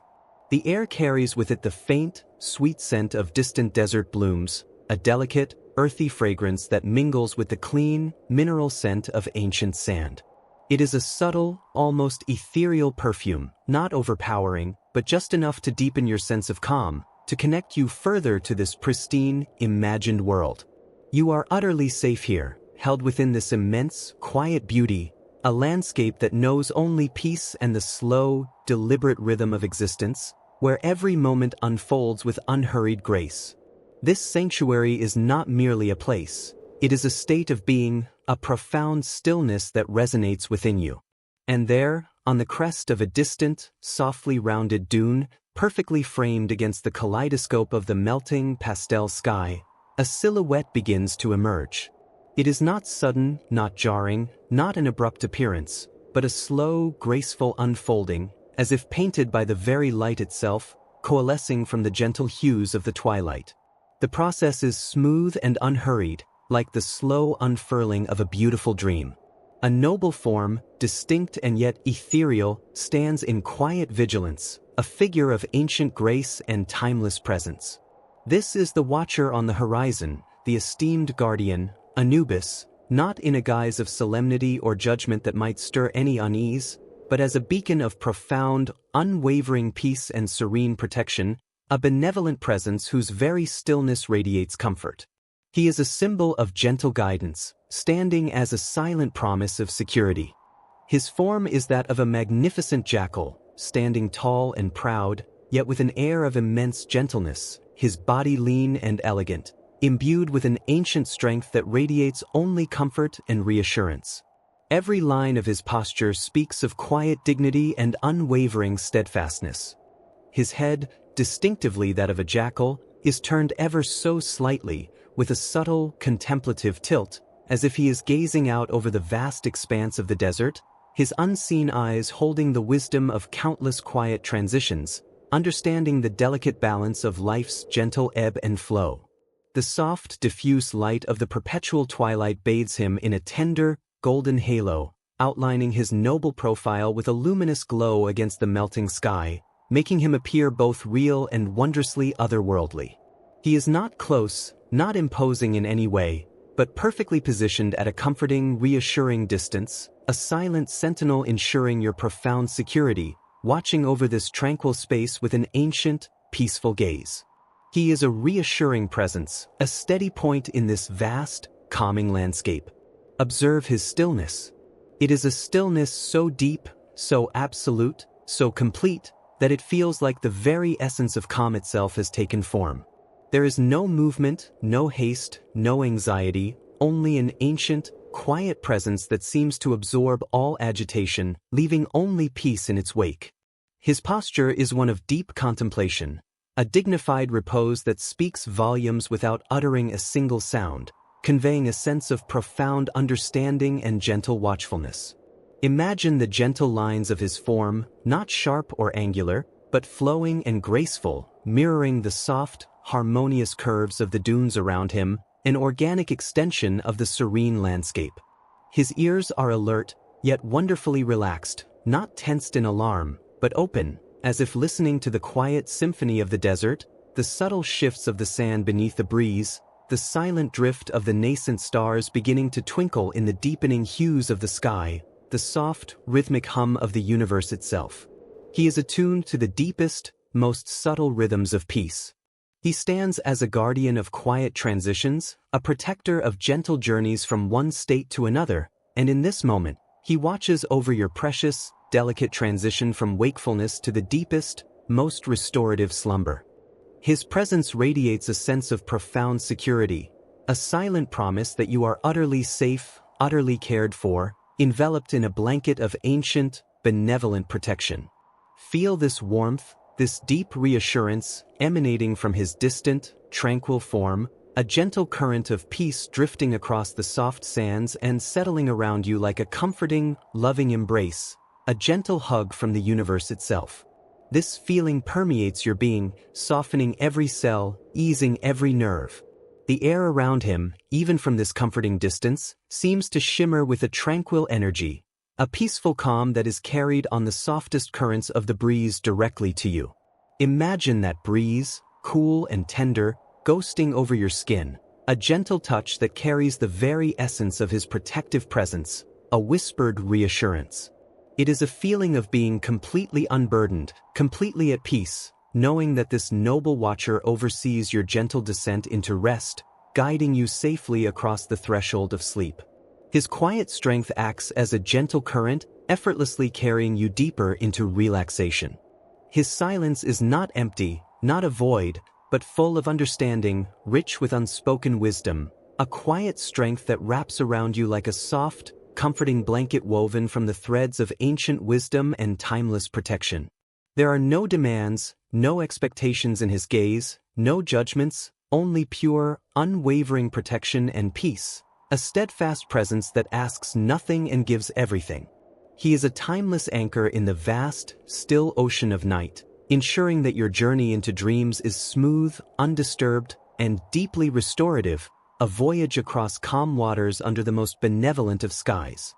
The air carries with it the faint, sweet scent of distant desert blooms, a delicate, earthy fragrance that mingles with the clean, mineral scent of ancient sand. It is a subtle, almost ethereal perfume, not overpowering, but just enough to deepen your sense of calm, to connect you further to this pristine, imagined world. You are utterly safe here, held within this immense, quiet beauty, a landscape that knows only peace and the slow, deliberate rhythm of existence, where every moment unfolds with unhurried grace. This sanctuary is not merely a place, it is a state of being, a profound stillness that resonates within you. And there, on the crest of a distant, softly rounded dune, perfectly framed against the kaleidoscope of the melting pastel sky, a silhouette begins to emerge. It is not sudden, not jarring, not an abrupt appearance, but a slow, graceful unfolding, as if painted by the very light itself, coalescing from the gentle hues of the twilight. The process is smooth and unhurried, like the slow unfurling of a beautiful dream. A noble form, distinct and yet ethereal, stands in quiet vigilance, a figure of ancient grace and timeless presence. This is the watcher on the horizon, the esteemed guardian, Anubis, not in a guise of solemnity or judgment that might stir any unease, but as a beacon of profound, unwavering peace and serene protection, a benevolent presence whose very stillness radiates comfort. He is a symbol of gentle guidance, standing as a silent promise of security. His form is that of a magnificent jackal, standing tall and proud, yet with an air of immense gentleness, his body lean and elegant, imbued with an ancient strength that radiates only comfort and reassurance. Every line of his posture speaks of quiet dignity and unwavering steadfastness. His head, distinctively that of a jackal, is turned ever so slightly, with a subtle, contemplative tilt, as if he is gazing out over the vast expanse of the desert, his unseen eyes holding the wisdom of countless quiet transitions, understanding the delicate balance of life's gentle ebb and flow. The soft, diffuse light of the perpetual twilight bathes him in a tender, golden halo, outlining his noble profile with a luminous glow against the melting sky, making him appear both real and wondrously otherworldly. He is not close, not imposing in any way, but perfectly positioned at a comforting, reassuring distance, a silent sentinel ensuring your profound security, watching over this tranquil space with an ancient, peaceful gaze. He is a reassuring presence, a steady point in this vast, calming landscape. Observe his stillness. It is a stillness so deep, so absolute, so complete, that it feels like the very essence of calm itself has taken form. There is no movement, no haste, no anxiety, only an ancient, quiet presence that seems to absorb all agitation, leaving only peace in its wake. His posture is one of deep contemplation, a dignified repose that speaks volumes without uttering a single sound, conveying a sense of profound understanding and gentle watchfulness. Imagine the gentle lines of his form, not sharp or angular, but flowing and graceful, mirroring the soft, harmonious curves of the dunes around him, an organic extension of the serene landscape. His ears are alert, yet wonderfully relaxed, not tensed in alarm, but open, as if listening to the quiet symphony of the desert, the subtle shifts of the sand beneath the breeze, the silent drift of the nascent stars beginning to twinkle in the deepening hues of the sky, the soft, rhythmic hum of the universe itself. He is attuned to the deepest, most subtle rhythms of peace. He stands as a guardian of quiet transitions, a protector of gentle journeys from one state to another, and in this moment, he watches over your precious, delicate transition from wakefulness to the deepest, most restorative slumber. His presence radiates a sense of profound security, a silent promise that you are utterly safe, utterly cared for, enveloped in a blanket of ancient, benevolent protection. Feel this warmth, this deep reassurance emanating from his distant, tranquil form, a gentle current of peace drifting across the soft sands and settling around you like a comforting, loving embrace, a gentle hug from the universe itself. This feeling permeates your being, softening every cell, easing every nerve. The air around him, even from this comforting distance, seems to shimmer with a tranquil energy, a peaceful calm that is carried on the softest currents of the breeze directly to you. Imagine that breeze, cool and tender, ghosting over your skin, a gentle touch that carries the very essence of his protective presence, a whispered reassurance. It is a feeling of being completely unburdened, completely at peace, knowing that this noble watcher oversees your gentle descent into rest, guiding you safely across the threshold of sleep. His quiet strength acts as a gentle current, effortlessly carrying you deeper into relaxation. His silence is not empty, not a void, but full of understanding, rich with unspoken wisdom, a quiet strength that wraps around you like a soft, comforting blanket woven from the threads of ancient wisdom and timeless protection. There are no demands, no expectations in his gaze, no judgments, only pure, unwavering protection and peace. A steadfast presence that asks nothing and gives everything. He is a timeless anchor in the vast, still ocean of night, ensuring that your journey into dreams is smooth, undisturbed, and deeply restorative, a voyage across calm waters under the most benevolent of skies.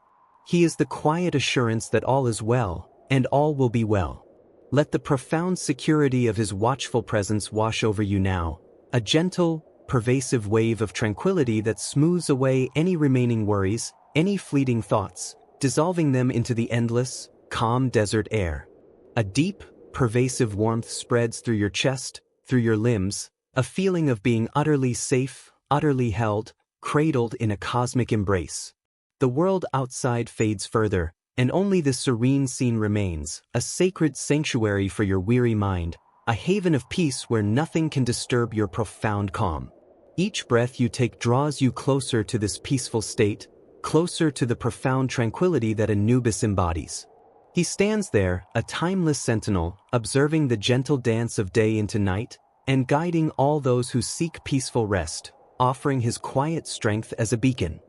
He is the quiet assurance that all is well, and all will be well. Let the profound security of his watchful presence wash over you now, a gentle, pervasive wave of tranquility that smooths away any remaining worries, any fleeting thoughts, dissolving them into the endless, calm desert air. A deep, pervasive warmth spreads through your chest, through your limbs, a feeling of being utterly safe, utterly held, cradled in a cosmic embrace. The world outside fades further, and only this serene scene remains, a sacred sanctuary for your weary mind, a haven of peace where nothing can disturb your profound calm. Each breath you take draws you closer to this peaceful state, closer to the profound tranquility that Anubis embodies. He stands there, a timeless sentinel, observing the gentle dance of day into night, and guiding all those who seek peaceful rest, offering his quiet strength as a beacon.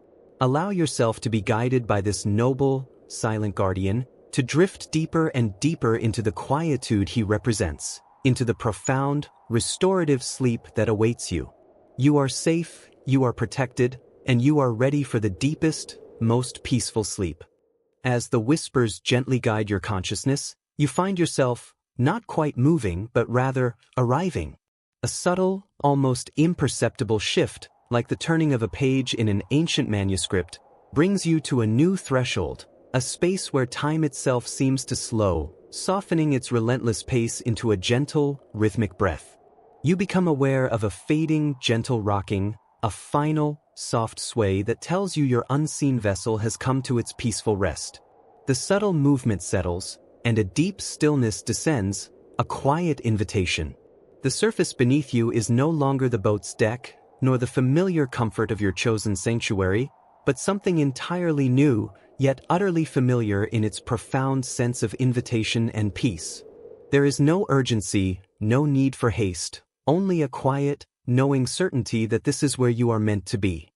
Allow yourself to be guided by this noble, silent guardian, to drift deeper and deeper into the quietude he represents, into the profound, restorative sleep that awaits you. You are safe, you are protected, and you are ready for the deepest, most peaceful sleep. As the whispers gently guide your consciousness, you find yourself not quite moving but rather arriving. A subtle, almost imperceptible shift, like the turning of a page in an ancient manuscript, brings you to a new threshold, a space where time itself seems to slow, softening its relentless pace into a gentle, rhythmic breath. You become aware of a fading, gentle rocking, a final, soft sway that tells you your unseen vessel has come to its peaceful rest. The subtle movement settles, and a deep stillness descends, a quiet invitation. The surface beneath you is no longer the boat's deck, nor the familiar comfort of your chosen sanctuary, but something entirely new, yet utterly familiar in its profound sense of invitation and peace. There is no urgency, no need for haste, only a quiet, knowing certainty that this is where you are meant to be.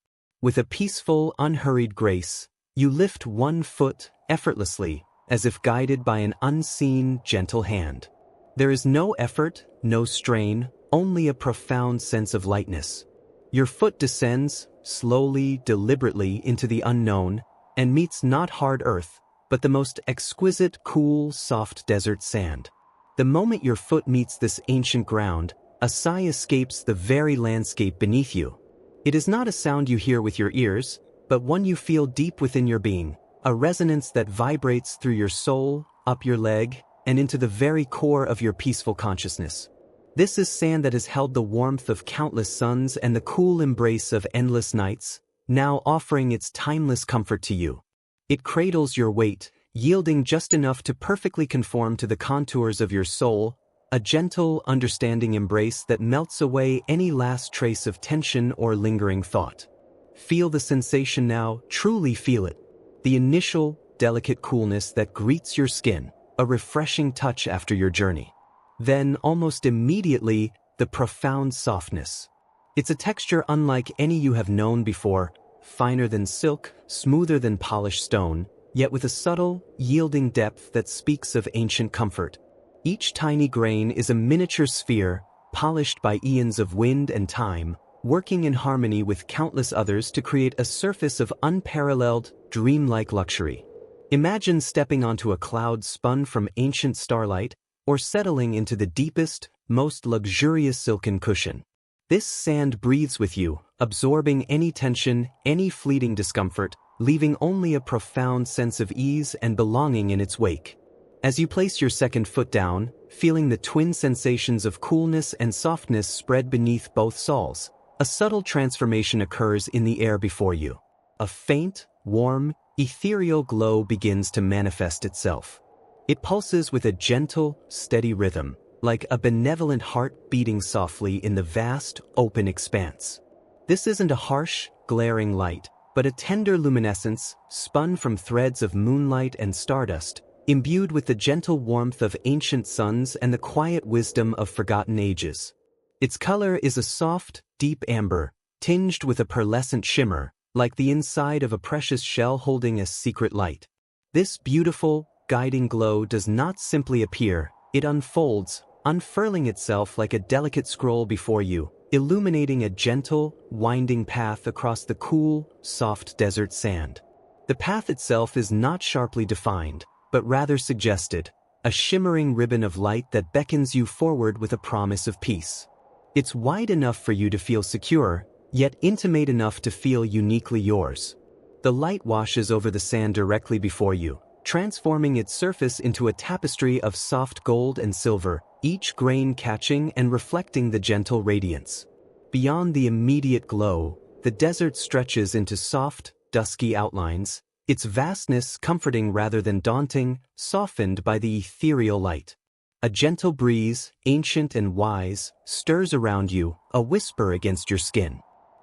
With a peaceful, unhurried grace, you lift one foot effortlessly, as if guided by an unseen, gentle hand. There is no effort, no strain, only a profound sense of lightness. Your foot descends, slowly, deliberately, into the unknown, and meets not hard earth, but the most exquisite, cool, soft desert sand. The moment your foot meets this ancient ground, a sigh escapes the very landscape beneath you. It is not a sound you hear with your ears, but one you feel deep within your being, a resonance that vibrates through your soul, up your leg, and into the very core of your peaceful consciousness. This is sand that has held the warmth of countless suns and the cool embrace of endless nights, now offering its timeless comfort to you. It cradles your weight, yielding just enough to perfectly conform to the contours of your soul, a gentle, understanding embrace that melts away any last trace of tension or lingering thought. Feel the sensation now, truly feel it. The initial, delicate coolness that greets your skin, a refreshing touch after your journey. Then, almost immediately, the profound softness. It's a texture unlike any you have known before, finer than silk, smoother than polished stone, yet with a subtle, yielding depth that speaks of ancient comfort. Each tiny grain is a miniature sphere, polished by eons of wind and time, working in harmony with countless others to create a surface of unparalleled, dreamlike luxury. Imagine stepping onto a cloud spun from ancient starlight, or settling into the deepest, most luxurious silken cushion. This sand breathes with you, absorbing any tension, any fleeting discomfort, leaving only a profound sense of ease and belonging in its wake. As you place your second foot down, feeling the twin sensations of coolness and softness spread beneath both soles, a subtle transformation occurs in the air before you. A faint, warm, ethereal glow begins to manifest itself. It pulses with a gentle, steady rhythm, like a benevolent heart beating softly in the vast, open expanse. This isn't a harsh, glaring light, but a tender luminescence, spun from threads of moonlight and stardust, imbued with the gentle warmth of ancient suns and the quiet wisdom of forgotten ages. Its color is a soft, deep amber, tinged with a pearlescent shimmer, like the inside of a precious shell holding a secret light. This beautiful, guiding glow does not simply appear, it unfolds, unfurling itself like a delicate scroll before you, illuminating a gentle, winding path across the cool, soft desert sand. The path itself is not sharply defined, but rather suggested, a shimmering ribbon of light that beckons you forward with a promise of peace. It's wide enough for you to feel secure, yet intimate enough to feel uniquely yours. The light washes over the sand directly before you, transforming its surface into a tapestry of soft gold and silver, each grain catching and reflecting the gentle radiance. Beyond the immediate glow, the desert stretches into soft, dusky outlines, its vastness comforting rather than daunting, softened by the ethereal light. A gentle breeze, ancient and wise, stirs around you, a whisper against your skin.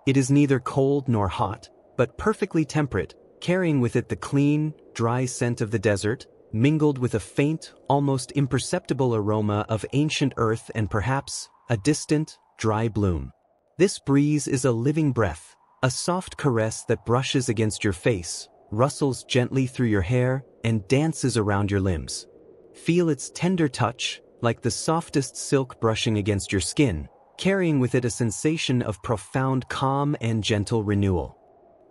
It is neither cold nor hot, but perfectly temperate, carrying with it the clean, dry scent of the desert, mingled with a faint, almost imperceptible aroma of ancient earth and perhaps a distant, dry bloom. This breeze is a living breath, a soft caress that brushes against your face, rustles gently through your hair, and dances around your limbs. Feel its tender touch, like the softest silk brushing against your skin, carrying with it a sensation of profound calm and gentle renewal.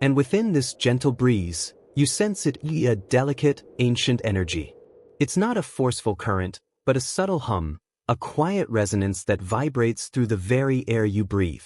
And within this gentle breeze, you sense it a delicate, ancient energy. It's not a forceful current, but a subtle hum, a quiet resonance that vibrates through the very air you breathe.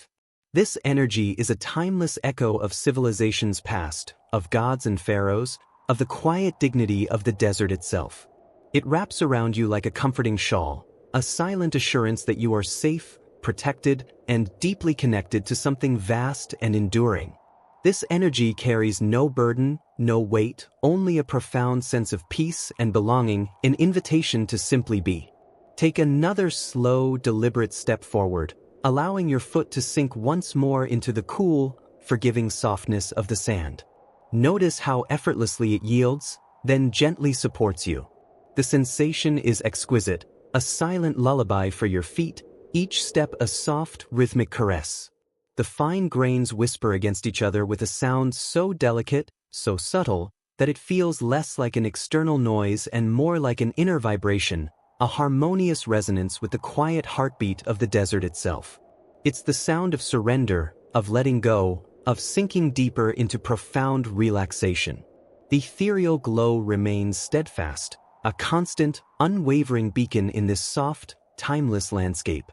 This energy is a timeless echo of civilizations past, of gods and pharaohs, of the quiet dignity of the desert itself. It wraps around you like a comforting shawl, a silent assurance that you are safe, protected, and deeply connected to something vast and enduring. This energy carries no burden, no weight, only a profound sense of peace and belonging, an invitation to simply be. Take another slow, deliberate step forward, allowing your foot to sink once more into the cool, forgiving softness of the sand. Notice how effortlessly it yields, then gently supports you. The sensation is exquisite, a silent lullaby for your feet, each step a soft, rhythmic caress. The fine grains whisper against each other with a sound so delicate, so subtle, that it feels less like an external noise and more like an inner vibration, a harmonious resonance with the quiet heartbeat of the desert itself. It's the sound of surrender, of letting go, of sinking deeper into profound relaxation. The ethereal glow remains steadfast, a constant, unwavering beacon in this soft, timeless landscape.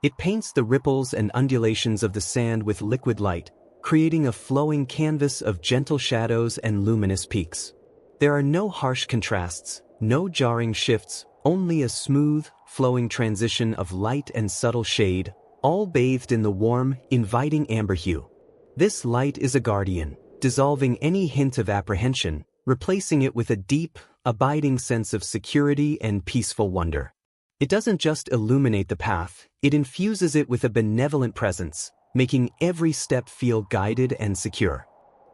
It paints the ripples and undulations of the sand with liquid light, creating a flowing canvas of gentle shadows and luminous peaks. There are no harsh contrasts, no jarring shifts, only a smooth, flowing transition of light and subtle shade, all bathed in the warm, inviting amber hue. This light is a guardian, dissolving any hint of apprehension, replacing it with a deep, abiding sense of security and peaceful wonder. It doesn't just illuminate the path, it infuses it with a benevolent presence, making every step feel guided and secure.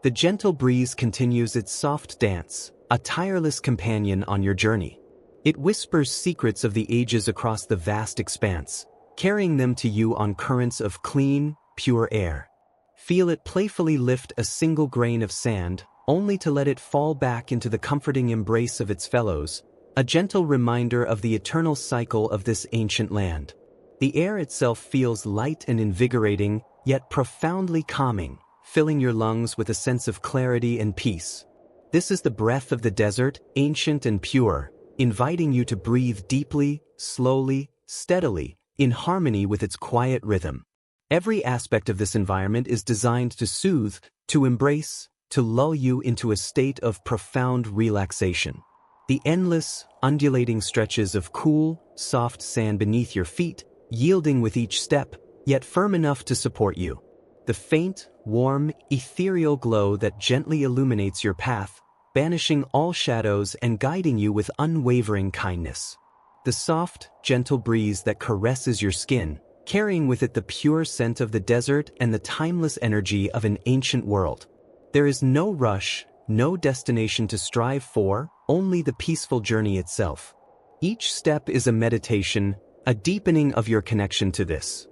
The gentle breeze continues its soft dance, a tireless companion on your journey. It whispers secrets of the ages across the vast expanse, carrying them to you on currents of clean, pure air. Feel it playfully lift a single grain of sand, only to let it fall back into the comforting embrace of its fellows, a gentle reminder of the eternal cycle of this ancient land. The air itself feels light and invigorating, yet profoundly calming, filling your lungs with a sense of clarity and peace. This is the breath of the desert, ancient and pure, inviting you to breathe deeply, slowly, steadily, in harmony with its quiet rhythm. Every aspect of this environment is designed to soothe, to embrace, to lull you into a state of profound relaxation. The endless, undulating stretches of cool, soft sand beneath your feet, yielding with each step, yet firm enough to support you. The faint, warm, ethereal glow that gently illuminates your path, banishing all shadows and guiding you with unwavering kindness. The soft, gentle breeze that caresses your skin, carrying with it the pure scent of the desert and the timeless energy of an ancient world. There is no rush, no destination to strive for, only the peaceful journey itself. Each step is a meditation, a deepening of your connection to this.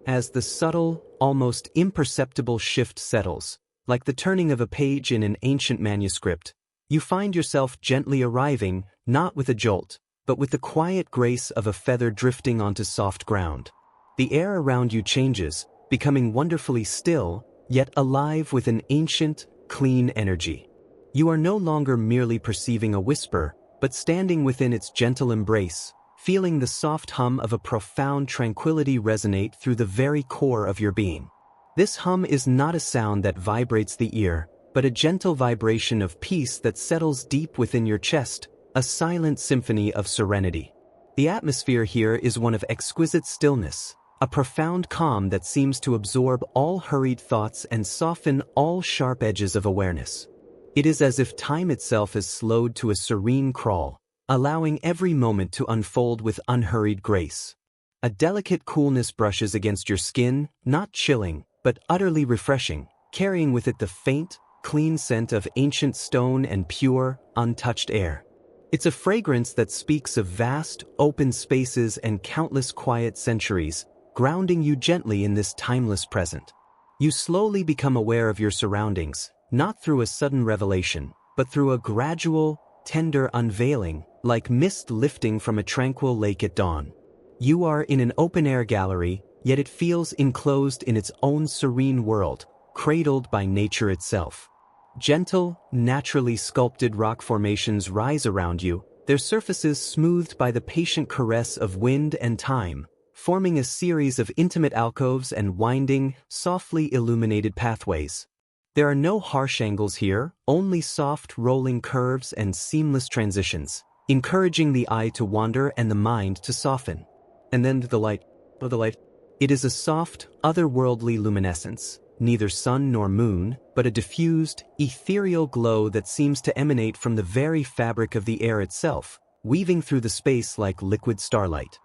As the subtle, almost imperceptible shift settles, like the turning of a page in an ancient manuscript, you find yourself gently arriving, not with a jolt, but with the quiet grace of a feather drifting onto soft ground. The air around you changes, becoming wonderfully still, yet alive with an ancient, clean energy. You are no longer merely perceiving a whisper, but standing within its gentle embrace, feeling the soft hum of a profound tranquility resonate through the very core of your being. This hum is not a sound that vibrates the ear, but a gentle vibration of peace that settles deep within your chest, a silent symphony of serenity. The atmosphere here is one of exquisite stillness, a profound calm that seems to absorb all hurried thoughts and soften all sharp edges of awareness. It is as if time itself has slowed to a serene crawl, allowing every moment to unfold with unhurried grace. A delicate coolness brushes against your skin, not chilling, but utterly refreshing, carrying with it the faint, clean scent of ancient stone and pure, untouched air. It's a fragrance that speaks of vast, open spaces and countless quiet centuries, grounding you gently in this timeless present. You slowly become aware of your surroundings, not through a sudden revelation, but through a gradual, tender unveiling, like mist lifting from a tranquil lake at dawn. You are in an open-air gallery, yet it feels enclosed in its own serene world, cradled by nature itself. Gentle, naturally sculpted rock formations rise around you, their surfaces smoothed by the patient caress of wind and time, forming a series of intimate alcoves and winding, softly illuminated pathways. There are no harsh angles here, only soft, rolling curves and seamless transitions, encouraging the eye to wander and the mind to soften. And then the light. It is a soft, otherworldly luminescence, neither sun nor moon, but a diffused, ethereal glow that seems to emanate from the very fabric of the air itself, weaving through the space like liquid starlight.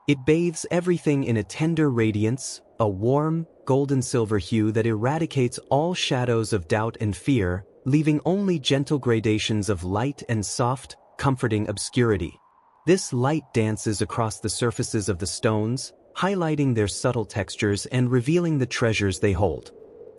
It bathes everything in a tender radiance, a warm, golden-silver hue that eradicates all shadows of doubt and fear, leaving only gentle gradations of light and soft, comforting obscurity. This light dances across the surfaces of the stones, highlighting their subtle textures and revealing the treasures they hold.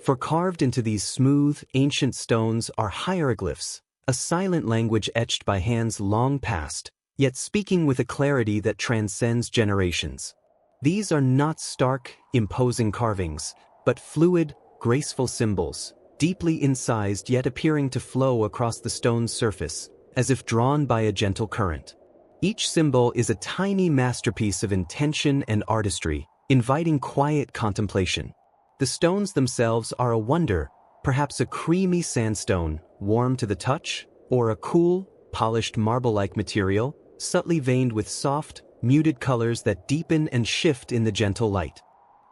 For carved into these smooth, ancient stones are hieroglyphs, a silent language etched by hands long past, yet speaking with a clarity that transcends generations. These are not stark, imposing carvings, but fluid, graceful symbols, deeply incised yet appearing to flow across the stone's surface, as if drawn by a gentle current. Each symbol is a tiny masterpiece of intention and artistry, inviting quiet contemplation. The stones themselves are a wonder, perhaps a creamy sandstone, warm to the touch, or a cool, polished marble-like material, subtly veined with soft, muted colors that deepen and shift in the gentle light.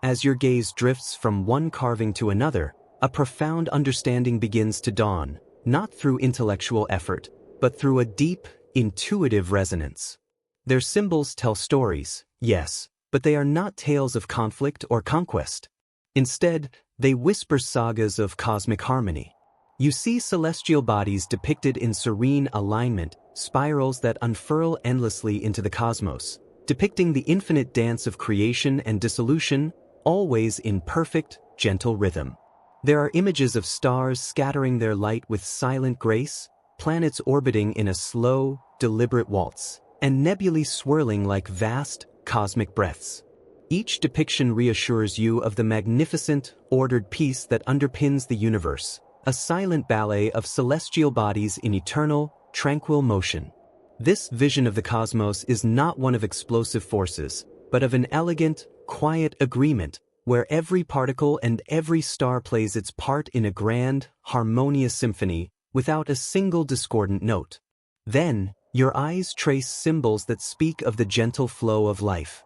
As your gaze drifts from one carving to another, a profound understanding begins to dawn, not through intellectual effort, but through a deep, intuitive resonance. Their symbols tell stories, yes, but they are not tales of conflict or conquest. Instead, they whisper sagas of cosmic harmony. You see celestial bodies depicted in serene alignment, spirals that unfurl endlessly into the cosmos, depicting the infinite dance of creation and dissolution, always in perfect, gentle rhythm. There are images of stars scattering their light with silent grace, planets orbiting in a slow, deliberate waltz, and nebulae swirling like vast, cosmic breaths. Each depiction reassures you of the magnificent, ordered peace that underpins the universe, a silent ballet of celestial bodies in eternal, tranquil motion. This vision of the cosmos is not one of explosive forces, but of an elegant, quiet agreement, where every particle and every star plays its part in a grand, harmonious symphony, without a single discordant note. Then, your eyes trace symbols that speak of the gentle flow of life.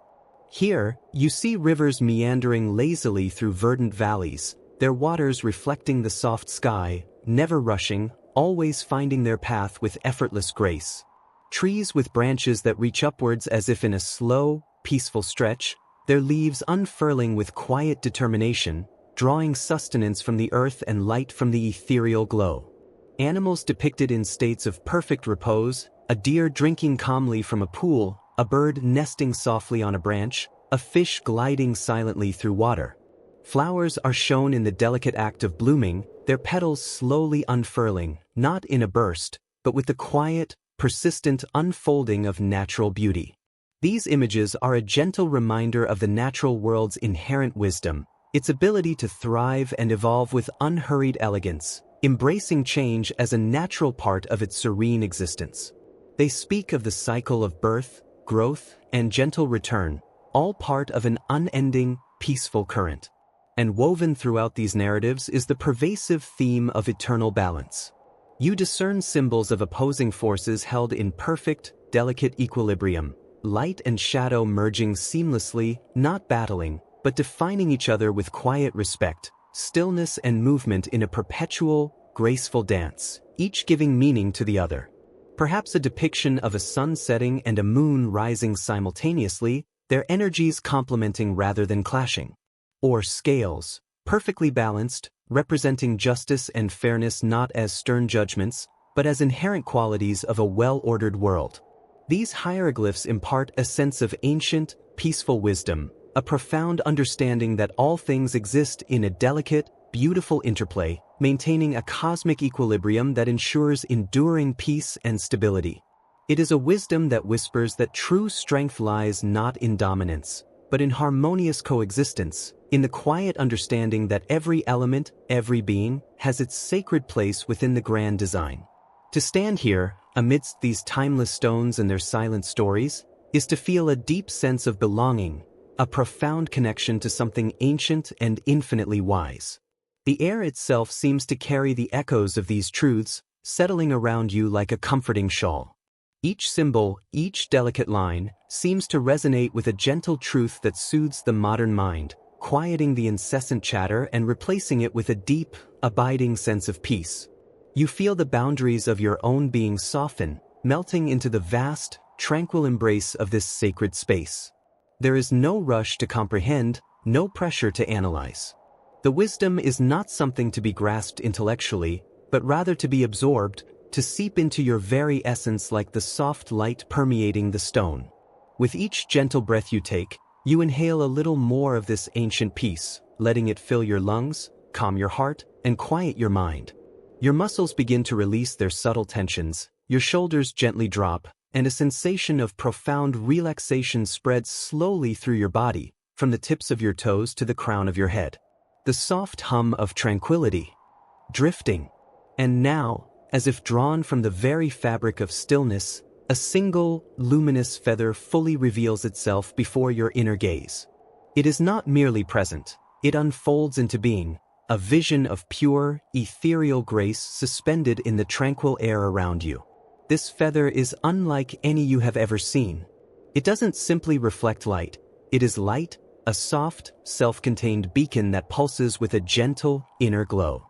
Here, you see rivers meandering lazily through verdant valleys, their waters reflecting the soft sky, never rushing, always finding their path with effortless grace. Trees with branches that reach upwards as if in a slow, peaceful stretch, their leaves unfurling with quiet determination, drawing sustenance from the earth and light from the ethereal glow. Animals depicted in states of perfect repose, a deer drinking calmly from a pool, a bird nesting softly on a branch, a fish gliding silently through water. Flowers are shown in the delicate act of blooming, their petals slowly unfurling, not in a burst, but with the quiet, persistent unfolding of natural beauty. These images are a gentle reminder of the natural world's inherent wisdom, its ability to thrive and evolve with unhurried elegance, embracing change as a natural part of its serene existence. They speak of the cycle of birth, growth, and gentle return, all part of an unending, peaceful current. And woven throughout these narratives is the pervasive theme of eternal balance. You discern symbols of opposing forces held in perfect, delicate equilibrium, light and shadow merging seamlessly, not battling, but defining each other with quiet respect, stillness and movement in a perpetual, graceful dance, each giving meaning to the other. Perhaps a depiction of a sun setting and a moon rising simultaneously, their energies complementing rather than clashing. Or scales, perfectly balanced, representing justice and fairness not as stern judgments, but as inherent qualities of a well-ordered world. These hieroglyphs impart a sense of ancient, peaceful wisdom, a profound understanding that all things exist in a delicate, beautiful interplay, maintaining a cosmic equilibrium that ensures enduring peace and stability. It is a wisdom that whispers that true strength lies not in dominance, but in harmonious coexistence, in the quiet understanding that every element, every being, has its sacred place within the grand design. To stand here, amidst these timeless stones and their silent stories, is to feel a deep sense of belonging, a profound connection to something ancient and infinitely wise. The air itself seems to carry the echoes of these truths, settling around you like a comforting shawl. Each symbol, each delicate line, seems to resonate with a gentle truth that soothes the modern mind, quieting the incessant chatter and replacing it with a deep, abiding sense of peace. You feel the boundaries of your own being soften, melting into the vast, tranquil embrace of this sacred space. There is no rush to comprehend, no pressure to analyze. The wisdom is not something to be grasped intellectually, but rather to be absorbed, to seep into your very essence like the soft light permeating the stone. With each gentle breath you take, you inhale a little more of this ancient peace, letting it fill your lungs, calm your heart, and quiet your mind. Your muscles begin to release their subtle tensions, your shoulders gently drop, and a sensation of profound relaxation spreads slowly through your body, from the tips of your toes to the crown of your head. The soft hum of tranquility, drifting. And now, as if drawn from the very fabric of stillness, a single, luminous feather fully reveals itself before your inner gaze. It is not merely present, it unfolds into being, a vision of pure, ethereal grace suspended in the tranquil air around you. This feather is unlike any you have ever seen. It doesn't simply reflect light, it is light, a soft, self-contained beacon that pulses with a gentle, inner glow.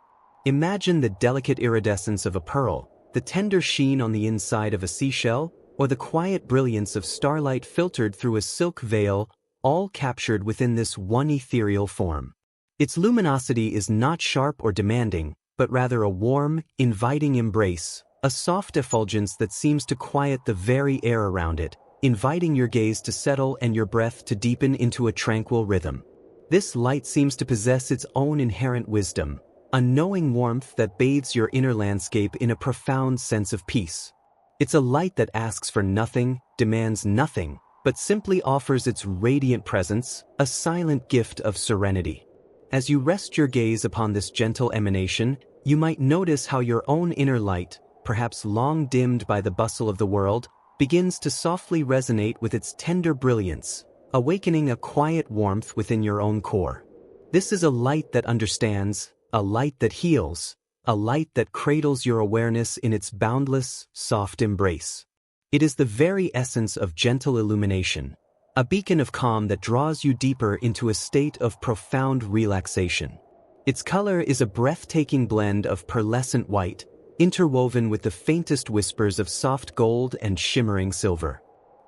Imagine the delicate iridescence of a pearl, the tender sheen on the inside of a seashell, or the quiet brilliance of starlight filtered through a silk veil, all captured within this one ethereal form. Its luminosity is not sharp or demanding, but rather a warm, inviting embrace, a soft effulgence that seems to quiet the very air around it, inviting your gaze to settle and your breath to deepen into a tranquil rhythm. This light seems to possess its own inherent wisdom, a knowing warmth that bathes your inner landscape in a profound sense of peace. It's a light that asks for nothing, demands nothing, but simply offers its radiant presence, a silent gift of serenity. As you rest your gaze upon this gentle emanation, you might notice how your own inner light, perhaps long dimmed by the bustle of the world, begins to softly resonate with its tender brilliance, awakening a quiet warmth within your own core. This is a light that understands, a light that heals, a light that cradles your awareness in its boundless, soft embrace. It is the very essence of gentle illumination, a beacon of calm that draws you deeper into a state of profound relaxation. Its color is a breathtaking blend of pearlescent white, interwoven with the faintest whispers of soft gold and shimmering silver.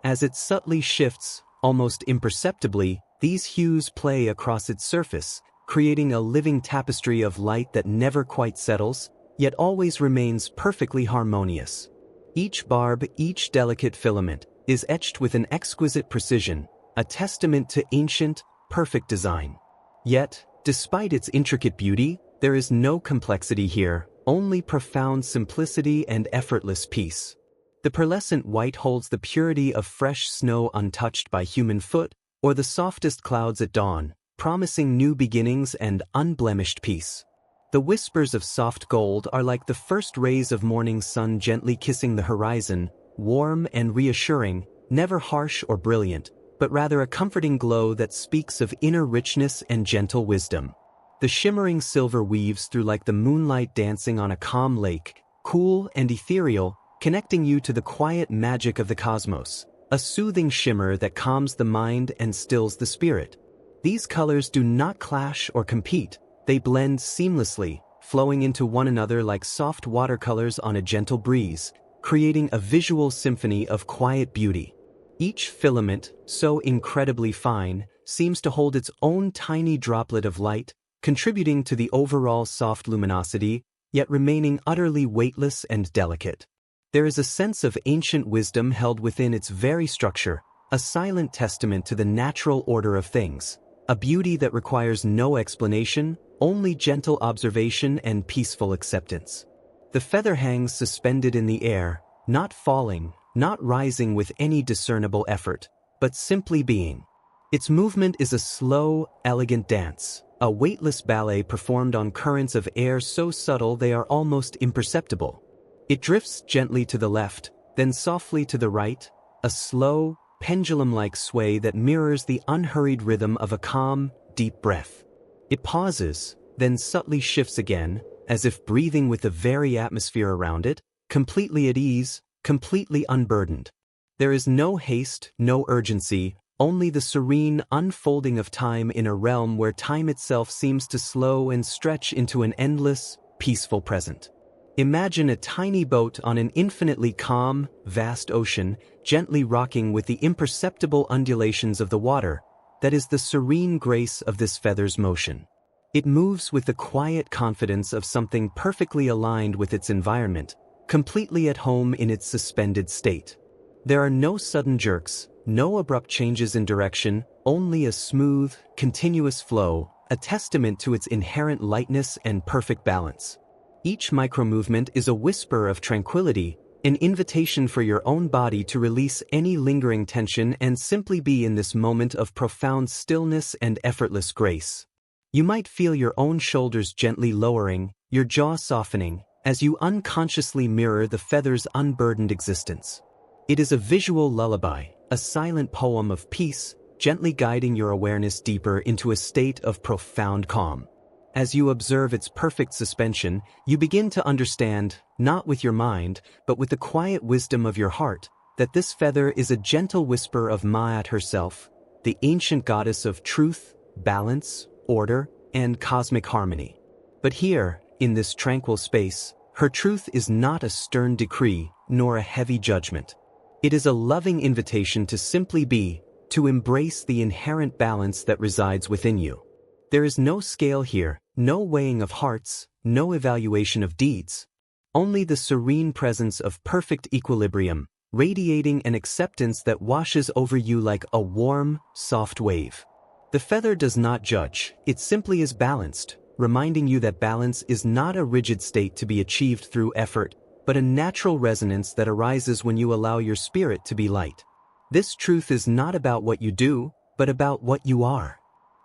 As it subtly shifts, almost imperceptibly, these hues play across its surface, creating a living tapestry of light that never quite settles, yet always remains perfectly harmonious. Each barb, each delicate filament, is etched with an exquisite precision, a testament to ancient, perfect design. Yet, despite its intricate beauty, there is no complexity here, only profound simplicity and effortless peace. The pearlescent white holds the purity of fresh snow untouched by human foot, or the softest clouds at dawn, promising new beginnings and unblemished peace. The whispers of soft gold are like the first rays of morning sun gently kissing the horizon, warm and reassuring, never harsh or brilliant, but rather a comforting glow that speaks of inner richness and gentle wisdom. The shimmering silver weaves through like the moonlight dancing on a calm lake, cool and ethereal, connecting you to the quiet magic of the cosmos, a soothing shimmer that calms the mind and stills the spirit. These colors do not clash or compete, they blend seamlessly, flowing into one another like soft watercolors on a gentle breeze, creating a visual symphony of quiet beauty. Each filament, so incredibly fine, seems to hold its own tiny droplet of light, contributing to the overall soft luminosity, yet remaining utterly weightless and delicate. There is a sense of ancient wisdom held within its very structure, a silent testament to the natural order of things, a beauty that requires no explanation, only gentle observation and peaceful acceptance. The feather hangs suspended in the air, not falling, not rising with any discernible effort, but simply being. Its movement is a slow, elegant dance, a weightless ballet performed on currents of air so subtle they are almost imperceptible. It drifts gently to the left, then softly to the right, a slow, pendulum-like sway that mirrors the unhurried rhythm of a calm, deep breath. It pauses, then subtly shifts again, as if breathing with the very atmosphere around it, completely at ease, completely unburdened. There is no haste, no urgency, only the serene unfolding of time in a realm where time itself seems to slow and stretch into an endless, peaceful present. Imagine a tiny boat on an infinitely calm, vast ocean, gently rocking with the imperceptible undulations of the water. That is the serene grace of this feather's motion. It moves with the quiet confidence of something perfectly aligned with its environment, completely at home in its suspended state. There are no sudden jerks, no abrupt changes in direction, only a smooth, continuous flow, a testament to its inherent lightness and perfect balance. Each micro-movement is a whisper of tranquility, an invitation for your own body to release any lingering tension and simply be in this moment of profound stillness and effortless grace. You might feel your own shoulders gently lowering, your jaw softening, as you unconsciously mirror the feather's unburdened existence. It is a visual lullaby, a silent poem of peace, gently guiding your awareness deeper into a state of profound calm. As you observe its perfect suspension, you begin to understand, not with your mind, but with the quiet wisdom of your heart, that this feather is a gentle whisper of Ma'at herself, the ancient goddess of truth, balance, order, and cosmic harmony. But here, in this tranquil space, her truth is not a stern decree, nor a heavy judgment. It is a loving invitation to simply be, to embrace the inherent balance that resides within you. There is no scale here, no weighing of hearts, no evaluation of deeds. Only the serene presence of perfect equilibrium, radiating an acceptance that washes over you like a warm, soft wave. The feather does not judge, it simply is balanced, reminding you that balance is not a rigid state to be achieved through effort, but a natural resonance that arises when you allow your spirit to be light. This truth is not about what you do, but about what you are.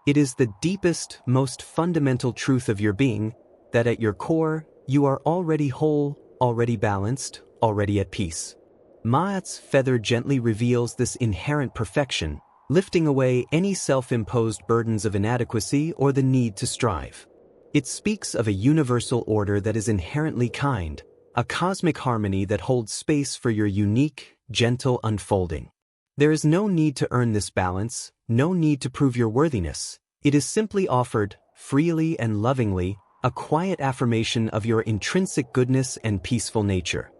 It is the deepest, most fundamental truth of your being, that at your core, you are already whole, already balanced, already at peace. Ma'at's feather gently reveals this inherent perfection, lifting away any self-imposed burdens of inadequacy or the need to strive. It speaks of a universal order that is inherently kind, a cosmic harmony that holds space for your unique, gentle unfolding. There is no need to earn this balance, no need to prove your worthiness. It is simply offered, freely and lovingly, a quiet affirmation of your intrinsic goodness and peaceful nature.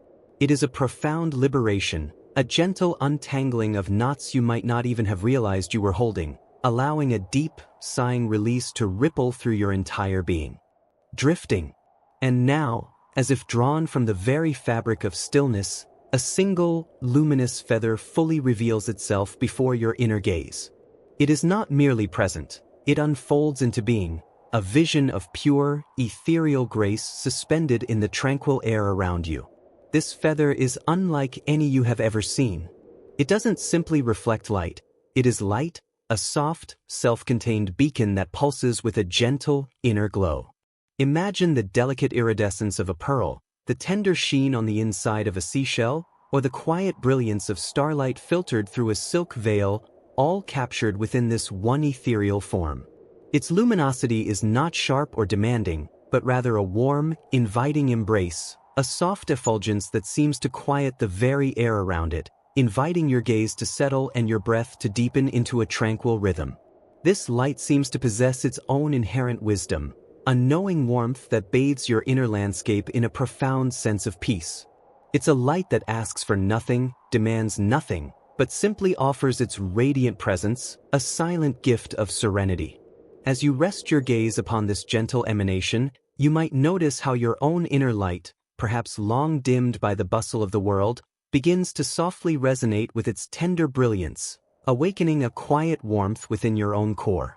It is a profound liberation, a gentle untangling of knots you might not even have realized you were holding, allowing a deep, sighing release to ripple through your entire being. Drifting. And now, as if drawn from the very fabric of stillness, a single, luminous feather fully reveals itself before your inner gaze. It is not merely present, it unfolds into being, a vision of pure, ethereal grace suspended in the tranquil air around you. this feather is unlike any you have ever seen. It doesn't simply reflect light. It is light, a soft, self-contained beacon that pulses with a gentle, inner glow. Imagine the delicate iridescence of a pearl, the tender sheen on the inside of a seashell, or the quiet brilliance of starlight filtered through a silk veil, all captured within this one ethereal form. Its luminosity is not sharp or demanding, but rather a warm, inviting embrace, a soft effulgence that seems to quiet the very air around it, inviting your gaze to settle and your breath to deepen into a tranquil rhythm. This light seems to possess its own inherent wisdom, a knowing warmth that bathes your inner landscape in a profound sense of peace. It's a light that asks for nothing, demands nothing, but simply offers its radiant presence, a silent gift of serenity. As you rest your gaze upon this gentle emanation, you might notice how your own inner light, perhaps long dimmed by the bustle of the world, begins to softly resonate with its tender brilliance, awakening a quiet warmth within your own core.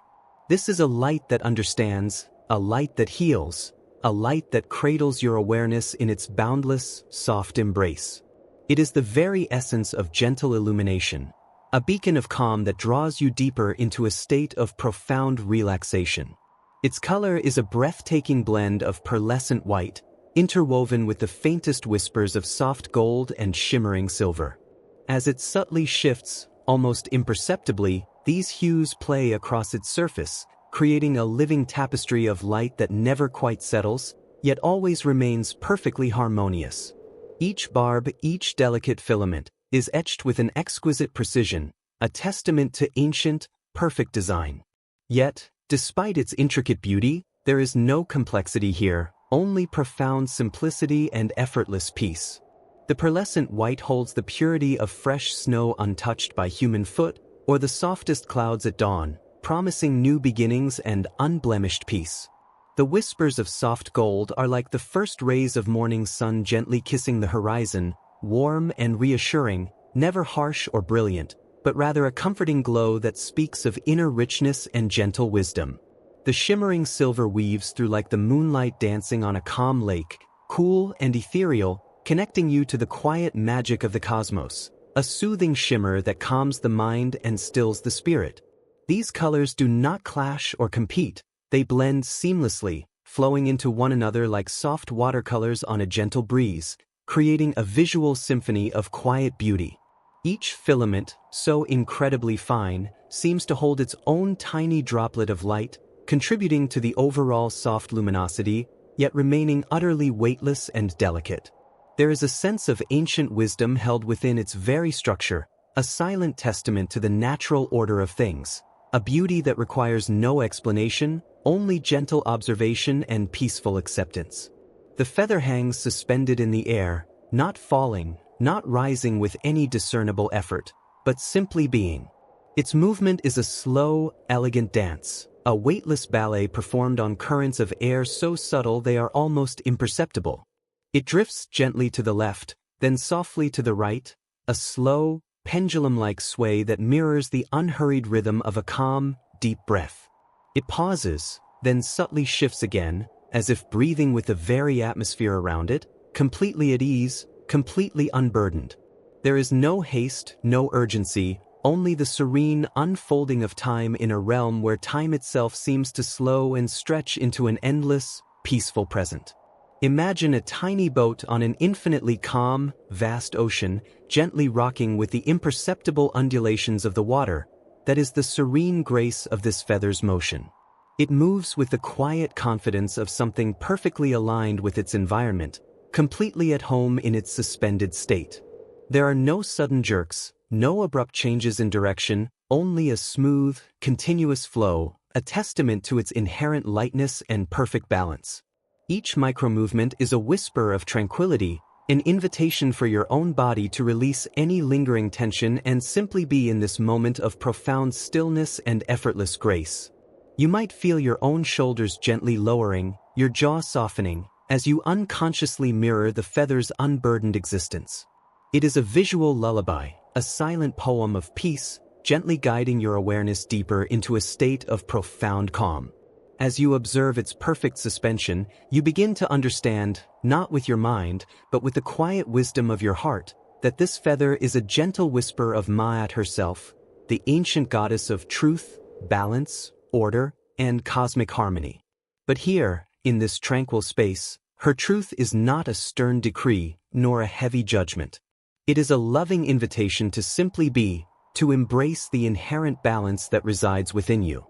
This is a light that understands, a light that heals, a light that cradles your awareness in its boundless, soft embrace. It is the very essence of gentle illumination, a beacon of calm that draws you deeper into a state of profound relaxation. Its color is a breathtaking blend of pearlescent white, interwoven with the faintest whispers of soft gold and shimmering silver. As it subtly shifts, almost imperceptibly, these hues play across its surface, creating a living tapestry of light that never quite settles, yet always remains perfectly harmonious. Each barb, each delicate filament, is etched with an exquisite precision, a testament to ancient, perfect design. Yet, despite its intricate beauty, there is no complexity here, only profound simplicity and effortless peace. The pearlescent white holds the purity of fresh snow untouched by human foot, or the softest clouds at dawn, promising new beginnings and unblemished peace. The whispers of soft gold are like the first rays of morning sun gently kissing the horizon, warm and reassuring, never harsh or brilliant, but rather a comforting glow that speaks of inner richness and gentle wisdom. The shimmering silver weaves through like the moonlight dancing on a calm lake, cool and ethereal, connecting you to the quiet magic of the cosmos, a soothing shimmer that calms the mind and stills the spirit. These colors do not clash or compete, they blend seamlessly, flowing into one another like soft watercolors on a gentle breeze, creating a visual symphony of quiet beauty. Each filament, so incredibly fine, seems to hold its own tiny droplet of light, contributing to the overall soft luminosity, yet remaining utterly weightless and delicate. There is a sense of ancient wisdom held within its very structure, a silent testament to the natural order of things, a beauty that requires no explanation, only gentle observation and peaceful acceptance. The feather hangs suspended in the air, not falling, not rising with any discernible effort, but simply being. Its movement is a slow, elegant dance, a weightless ballet performed on currents of air so subtle they are almost imperceptible. It drifts gently to the left, then softly to the right, a slow, pendulum-like sway that mirrors the unhurried rhythm of a calm, deep breath. It pauses, then subtly shifts again, as if breathing with the very atmosphere around it, completely at ease, completely unburdened. There is no haste, no urgency, only the serene unfolding of time in a realm where time itself seems to slow and stretch into an endless, peaceful present. Imagine a tiny boat on an infinitely calm, vast ocean, gently rocking with the imperceptible undulations of the water. That is the serene grace of this feather's motion. It moves with the quiet confidence of something perfectly aligned with its environment, completely at home in its suspended state. There are no sudden jerks, no abrupt changes in direction, only a smooth, continuous flow, a testament to its inherent lightness and perfect balance. Each micro-movement is a whisper of tranquility, an invitation for your own body to release any lingering tension and simply be in this moment of profound stillness and effortless grace. You might feel your own shoulders gently lowering, your jaw softening, as you unconsciously mirror the feather's unburdened existence. It is a visual lullaby, a silent poem of peace, gently guiding your awareness deeper into a state of profound calm. As you observe its perfect suspension, you begin to understand, not with your mind, but with the quiet wisdom of your heart, that this feather is a gentle whisper of Ma'at herself, the ancient goddess of truth, balance, order, and cosmic harmony. But here, in this tranquil space, her truth is not a stern decree, nor a heavy judgment. It is a loving invitation to simply be, to embrace the inherent balance that resides within you.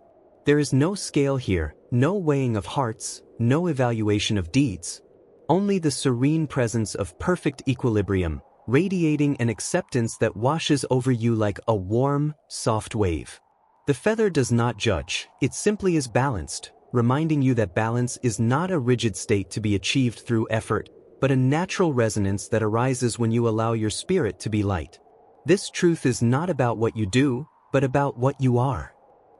There is no scale here, no weighing of hearts, no evaluation of deeds. Only the serene presence of perfect equilibrium, radiating an acceptance that washes over you like a warm, soft wave. The feather does not judge, it simply is balanced, reminding you that balance is not a rigid state to be achieved through effort, but a natural resonance that arises when you allow your spirit to be light. This truth is not about what you do, but about what you are.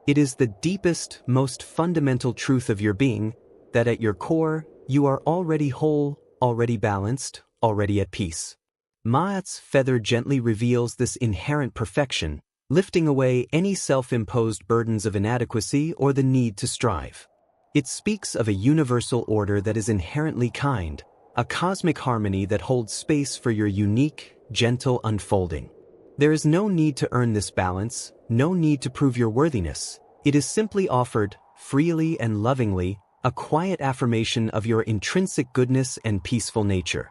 It is the deepest, most fundamental truth of your being, that at your core, you are already whole, already balanced, already at peace. Ma'at's feather gently reveals this inherent perfection, lifting away any self-imposed burdens of inadequacy or the need to strive. It speaks of a universal order that is inherently kind, a cosmic harmony that holds space for your unique, gentle unfolding. There is no need to earn this balance, no need to prove your worthiness. It is simply offered, freely and lovingly, a quiet affirmation of your intrinsic goodness and peaceful nature.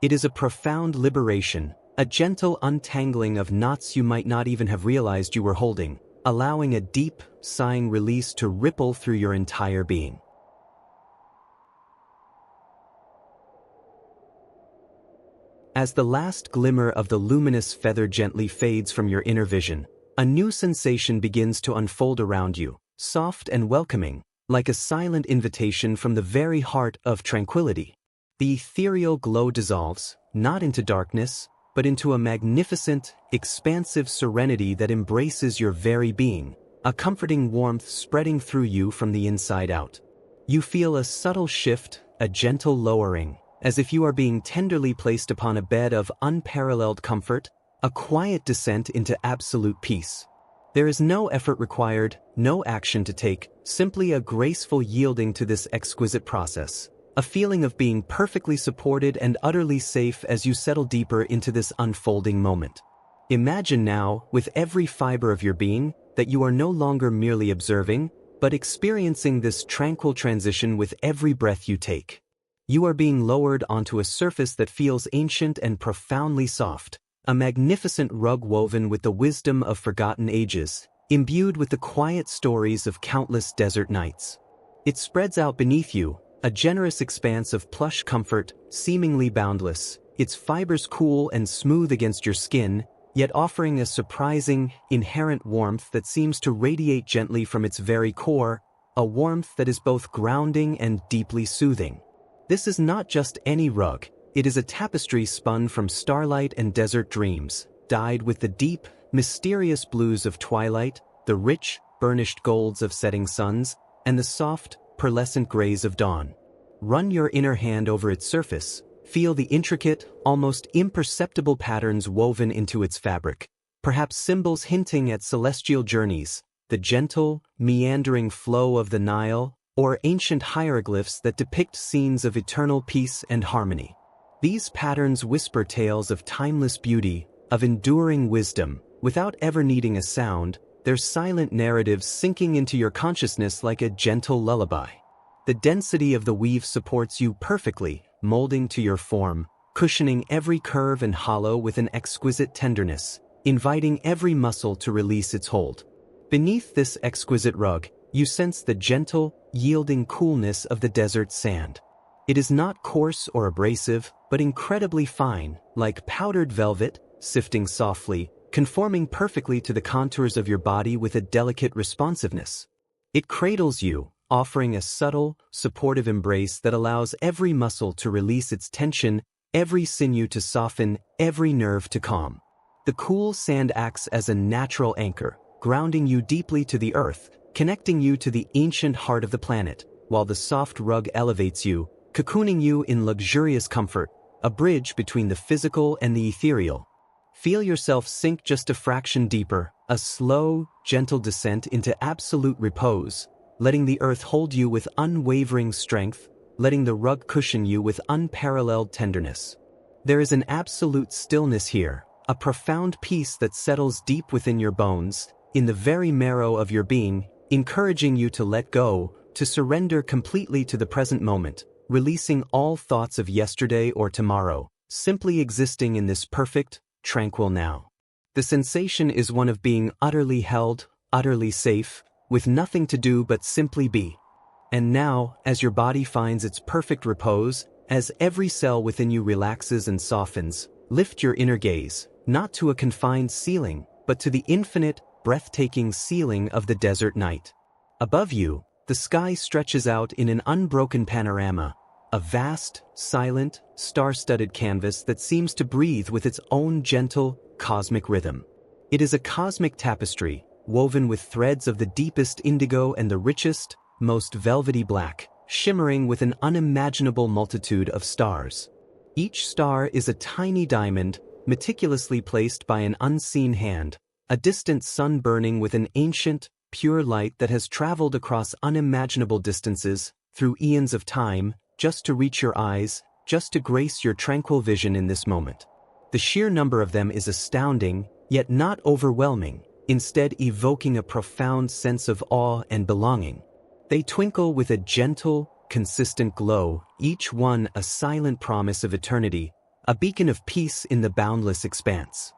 It is a profound liberation, a gentle untangling of knots you might not even have realized you were holding, allowing a deep, sighing release to ripple through your entire being. As the last glimmer of the luminous feather gently fades from your inner vision, a new sensation begins to unfold around you, soft and welcoming, like a silent invitation from the very heart of tranquility. The ethereal glow dissolves, not into darkness, but into a magnificent, expansive serenity that embraces your very being, a comforting warmth spreading through you from the inside out. You feel a subtle shift, a gentle lowering, as if you are being tenderly placed upon a bed of unparalleled comfort, a quiet descent into absolute peace. There is no effort required, no action to take, simply a graceful yielding to this exquisite process, a feeling of being perfectly supported and utterly safe as you settle deeper into this unfolding moment. Imagine now, with every fiber of your being, that you are no longer merely observing, but experiencing this tranquil transition with every breath you take. You are being lowered onto a surface that feels ancient and profoundly soft, a magnificent rug woven with the wisdom of forgotten ages, imbued with the quiet stories of countless desert nights. It spreads out beneath you, a generous expanse of plush comfort, seemingly boundless, its fibers cool and smooth against your skin, yet offering a surprising, inherent warmth that seems to radiate gently from its very core, a warmth that is both grounding and deeply soothing. This is not just any rug, it is a tapestry spun from starlight and desert dreams, dyed with the deep, mysterious blues of twilight, the rich, burnished golds of setting suns, and the soft, pearlescent grays of dawn. Run your inner hand over its surface, feel the intricate, almost imperceptible patterns woven into its fabric, perhaps symbols hinting at celestial journeys, the gentle, meandering flow of the Nile, or ancient hieroglyphs that depict scenes of eternal peace and harmony. These patterns whisper tales of timeless beauty, of enduring wisdom, without ever needing a sound, their silent narratives sinking into your consciousness like a gentle lullaby. The density of the weave supports you perfectly, molding to your form, cushioning every curve and hollow with an exquisite tenderness, inviting every muscle to release its hold. Beneath this exquisite rug, you sense the gentle, yielding coolness of the desert sand. It is not coarse or abrasive, but incredibly fine, like powdered velvet, sifting softly, conforming perfectly to the contours of your body with a delicate responsiveness. It cradles you, offering a subtle, supportive embrace that allows every muscle to release its tension, every sinew to soften, every nerve to calm. The cool sand acts as a natural anchor, grounding you deeply to the earth, connecting you to the ancient heart of the planet, while the soft rug elevates you, cocooning you in luxurious comfort, a bridge between the physical and the ethereal. Feel yourself sink just a fraction deeper, a slow, gentle descent into absolute repose, letting the earth hold you with unwavering strength, letting the rug cushion you with unparalleled tenderness. There is an absolute stillness here, a profound peace that settles deep within your bones, in the very marrow of your being, encouraging you to let go, to surrender completely to the present moment, releasing all thoughts of yesterday or tomorrow, simply existing in this perfect, tranquil now. The sensation is one of being utterly held, utterly safe, with nothing to do but simply be. And now, as your body finds its perfect repose, as every cell within you relaxes and softens, lift your inner gaze, not to a confined ceiling, but to the infinite, breathtaking ceiling of the desert night. Above you, the sky stretches out in an unbroken panorama, a vast, silent, star-studded canvas that seems to breathe with its own gentle, cosmic rhythm. It is a cosmic tapestry, woven with threads of the deepest indigo and the richest, most velvety black, shimmering with an unimaginable multitude of stars. Each star is a tiny diamond, meticulously placed by an unseen hand, a distant sun burning with an ancient, pure light that has traveled across unimaginable distances, through eons of time, just to reach your eyes, just to grace your tranquil vision in this moment. The sheer number of them is astounding, yet not overwhelming, instead evoking a profound sense of awe and belonging. They twinkle with a gentle, consistent glow, each one a silent promise of eternity, a beacon of peace in the boundless expanse.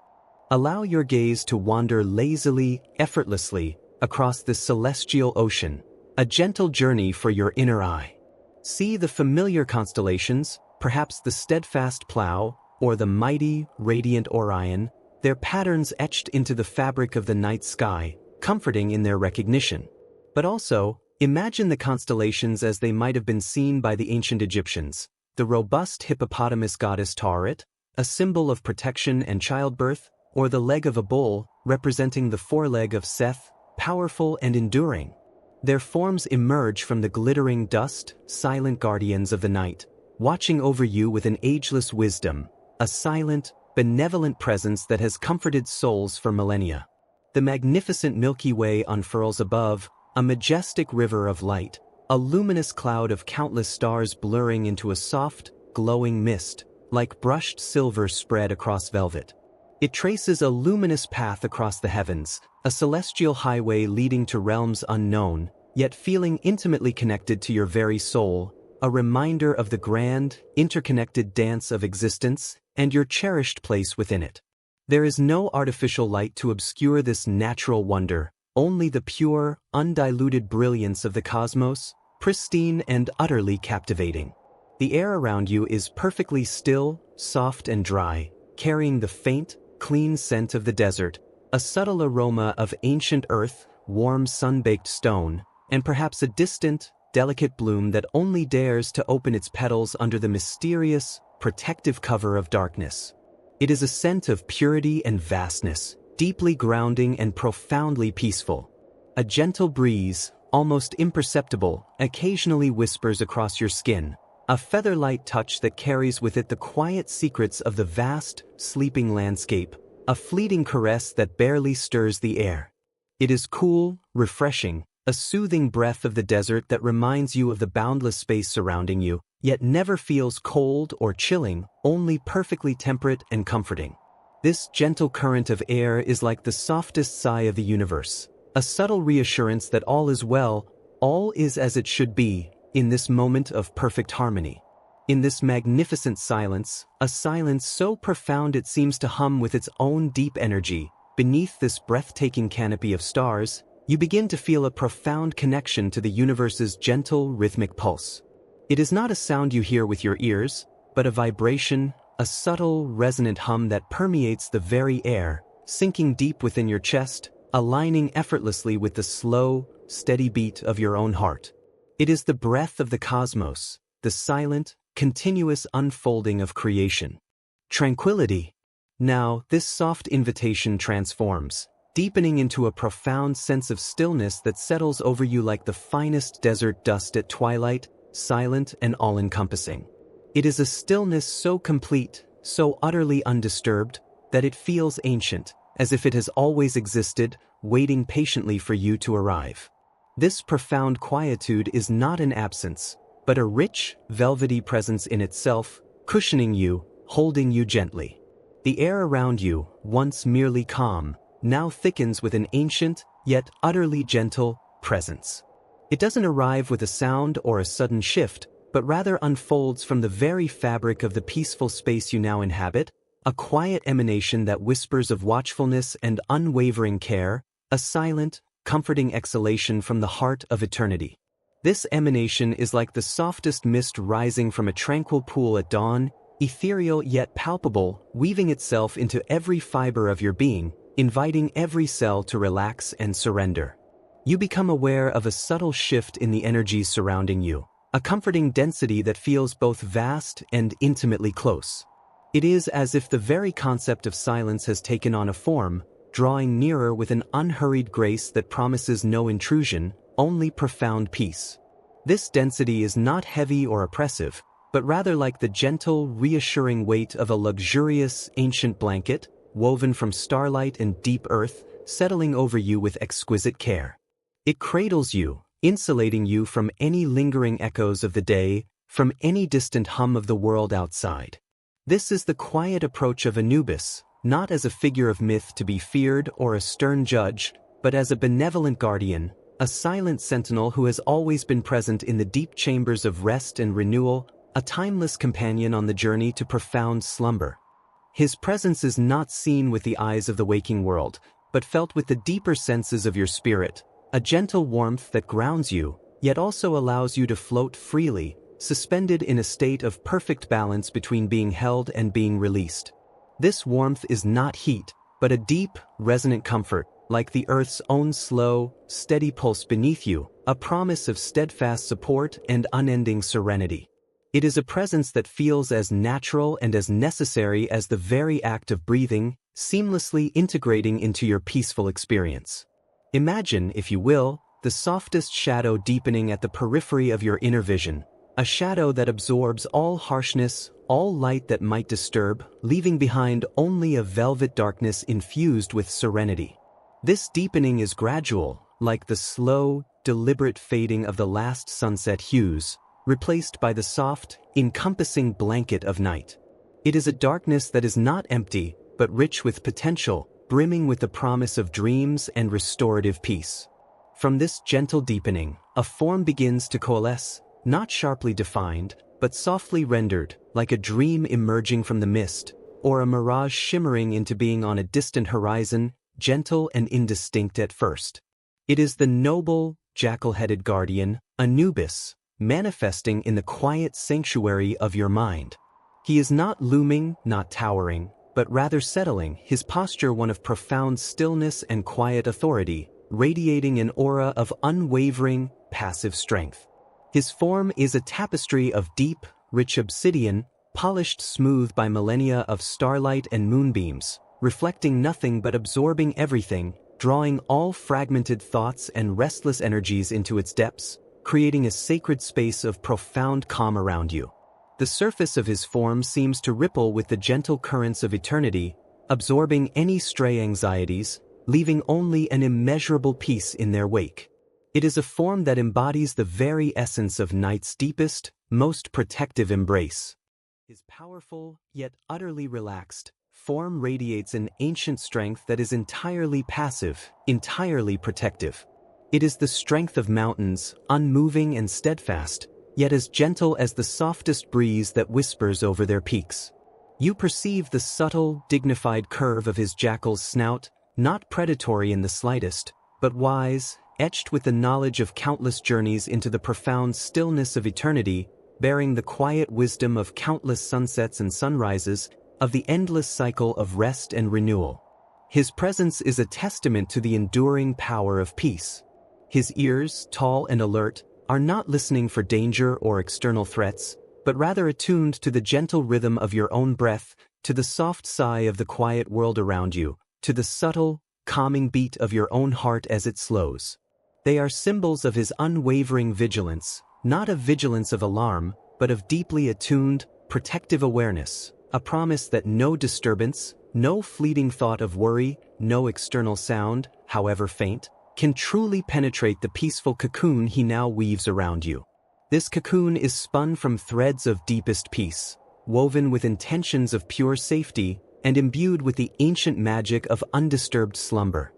Allow your gaze to wander lazily, effortlessly, across this celestial ocean, a gentle journey for your inner eye. See the familiar constellations, perhaps the steadfast Plough, or the mighty, radiant Orion, their patterns etched into the fabric of the night sky, comforting in their recognition. But also, imagine the constellations as they might have been seen by the ancient Egyptians, the robust hippopotamus goddess Tauret, a symbol of protection and childbirth, or the leg of a bull, representing the foreleg of Seth, powerful and enduring. Their forms emerge from the glittering dust, silent guardians of the night, watching over you with an ageless wisdom, a silent, benevolent presence that has comforted souls for millennia. The magnificent Milky Way unfurls above, a majestic river of light, a luminous cloud of countless stars blurring into a soft, glowing mist, like brushed silver spread across velvet. It traces a luminous path across the heavens, a celestial highway leading to realms unknown, yet feeling intimately connected to your very soul, a reminder of the grand, interconnected dance of existence and your cherished place within it. There is no artificial light to obscure this natural wonder, only the pure, undiluted brilliance of the cosmos, pristine and utterly captivating. The air around you is perfectly still, soft and dry, carrying the faint, clean scent of the desert, a subtle aroma of ancient earth, warm sun-baked stone, and perhaps a distant, delicate bloom that only dares to open its petals under the mysterious, protective cover of darkness. It is a scent of purity and vastness, deeply grounding and profoundly peaceful. A gentle breeze, almost imperceptible, occasionally whispers across your skin, a feather-light touch that carries with it the quiet secrets of the vast, sleeping landscape, a fleeting caress that barely stirs the air. It is cool, refreshing, a soothing breath of the desert that reminds you of the boundless space surrounding you, yet never feels cold or chilling, only perfectly temperate and comforting. This gentle current of air is like the softest sigh of the universe, a subtle reassurance that all is well, all is as it should be, in this moment of perfect harmony. In this magnificent silence, a silence so profound it seems to hum with its own deep energy, beneath this breathtaking canopy of stars, you begin to feel a profound connection to the universe's gentle, rhythmic pulse. It is not a sound you hear with your ears, but a vibration, a subtle, resonant hum that permeates the very air, sinking deep within your chest, aligning effortlessly with the slow, steady beat of your own heart. It is the breath of the cosmos, the silent, continuous unfolding of creation. Tranquility. Now, this soft invitation transforms, deepening into a profound sense of stillness that settles over you like the finest desert dust at twilight, silent and all-encompassing. It is a stillness so complete, so utterly undisturbed, that it feels ancient, as if it has always existed, waiting patiently for you to arrive. This profound quietude is not an absence, but a rich, velvety presence in itself, cushioning you, holding you gently. The air around you, once merely calm, now thickens with an ancient, yet utterly gentle, presence. It doesn't arrive with a sound or a sudden shift, but rather unfolds from the very fabric of the peaceful space you now inhabit, a quiet emanation that whispers of watchfulness and unwavering care, a silent, comforting exhalation from the heart of eternity. This emanation is like the softest mist rising from a tranquil pool at dawn, ethereal yet palpable, weaving itself into every fiber of your being, inviting every cell to relax and surrender. You become aware of a subtle shift in the energies surrounding you, a comforting density that feels both vast and intimately close. It is as if the very concept of silence has taken on a form, drawing nearer with an unhurried grace that promises no intrusion, only profound peace. This density is not heavy or oppressive, but rather like the gentle, reassuring weight of a luxurious, ancient blanket, woven from starlight and deep earth, settling over you with exquisite care. It cradles you, insulating you from any lingering echoes of the day, from any distant hum of the world outside. This is the quiet approach of Anubis, not as a figure of myth to be feared or a stern judge, but as a benevolent guardian, a silent sentinel who has always been present in the deep chambers of rest and renewal, a timeless companion on the journey to profound slumber. His presence is not seen with the eyes of the waking world, but felt with the deeper senses of your spirit, a gentle warmth that grounds you, yet also allows you to float freely, suspended in a state of perfect balance between being held and being released. This warmth is not heat, but a deep, resonant comfort, like the earth's own slow, steady pulse beneath you, a promise of steadfast support and unending serenity. It is a presence that feels as natural and as necessary as the very act of breathing, seamlessly integrating into your peaceful experience. Imagine, if you will, the softest shadow deepening at the periphery of your inner vision, a shadow that absorbs all harshness, all light that might disturb, leaving behind only a velvet darkness infused with serenity. This deepening is gradual, like the slow, deliberate fading of the last sunset hues, replaced by the soft, encompassing blanket of night. It is a darkness that is not empty, but rich with potential, brimming with the promise of dreams and restorative peace. From this gentle deepening, a form begins to coalesce, not sharply defined, but softly rendered, like a dream emerging from the mist, or a mirage shimmering into being on a distant horizon, gentle and indistinct at first. It is the noble, jackal-headed guardian, Anubis, manifesting in the quiet sanctuary of your mind. He is not looming, not towering, but rather settling, his posture one of profound stillness and quiet authority, radiating an aura of unwavering, passive strength. His form is a tapestry of deep, rich obsidian, polished smooth by millennia of starlight and moonbeams, reflecting nothing but absorbing everything, drawing all fragmented thoughts and restless energies into its depths, creating a sacred space of profound calm around you. The surface of his form seems to ripple with the gentle currents of eternity, absorbing any stray anxieties, leaving only an immeasurable peace in their wake. It is a form that embodies the very essence of night's deepest, most protective embrace. His powerful, yet utterly relaxed, form radiates an ancient strength that is entirely passive, entirely protective. It is the strength of mountains, unmoving and steadfast, yet as gentle as the softest breeze that whispers over their peaks. You perceive the subtle, dignified curve of his jackal's snout, not predatory in the slightest, but wise, etched with the knowledge of countless journeys into the profound stillness of eternity, bearing the quiet wisdom of countless sunsets and sunrises, of the endless cycle of rest and renewal. His presence is a testament to the enduring power of peace. His ears, tall and alert, are not listening for danger or external threats, but rather attuned to the gentle rhythm of your own breath, to the soft sigh of the quiet world around you, to the subtle, calming beat of your own heart as it slows. They are symbols of his unwavering vigilance, not of vigilance of alarm, but of deeply attuned, protective awareness, a promise that no disturbance, no fleeting thought of worry, no external sound, however faint, can truly penetrate the peaceful cocoon he now weaves around you. This cocoon is spun from threads of deepest peace, woven with intentions of pure safety and imbued with the ancient magic of undisturbed slumber.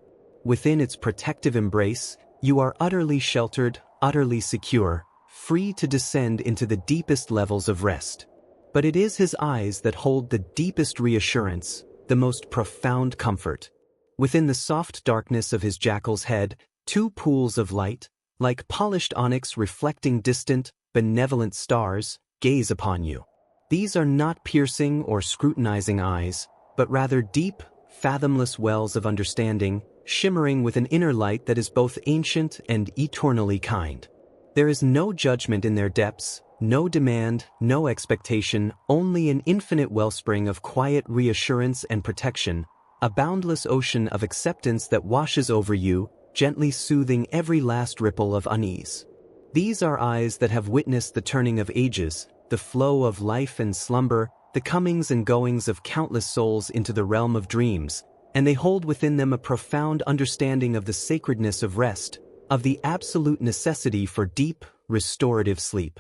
Within its protective embrace, you are utterly sheltered, utterly secure, free to descend into the deepest levels of rest. But it is his eyes that hold the deepest reassurance, the most profound comfort. Within the soft darkness of his jackal's head, two pools of light, like polished onyx reflecting distant, benevolent stars, gaze upon you. These are not piercing or scrutinizing eyes, but rather deep, fathomless wells of understanding, shimmering with an inner light that is both ancient and eternally kind. There is no judgment in their depths, no demand, no expectation, only an infinite wellspring of quiet reassurance and protection, a boundless ocean of acceptance that washes over you, gently soothing every last ripple of unease. These are eyes that have witnessed the turning of ages, the flow of life and slumber, the comings and goings of countless souls into the realm of dreams, and they hold within them a profound understanding of the sacredness of rest, of the absolute necessity for deep, restorative sleep.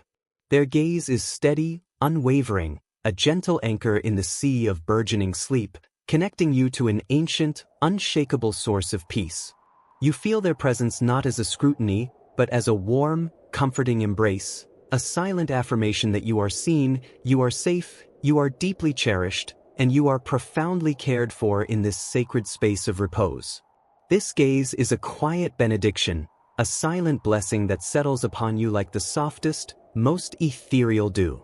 Their gaze is steady, unwavering, a gentle anchor in the sea of burgeoning sleep, connecting you to an ancient, unshakable source of peace. You feel their presence not as a scrutiny, but as a warm, comforting embrace, a silent affirmation that you are seen, you are safe, you are deeply cherished, and you are profoundly cared for in this sacred space of repose. This gaze is a quiet benediction, a silent blessing that settles upon you like the softest, most ethereal dew.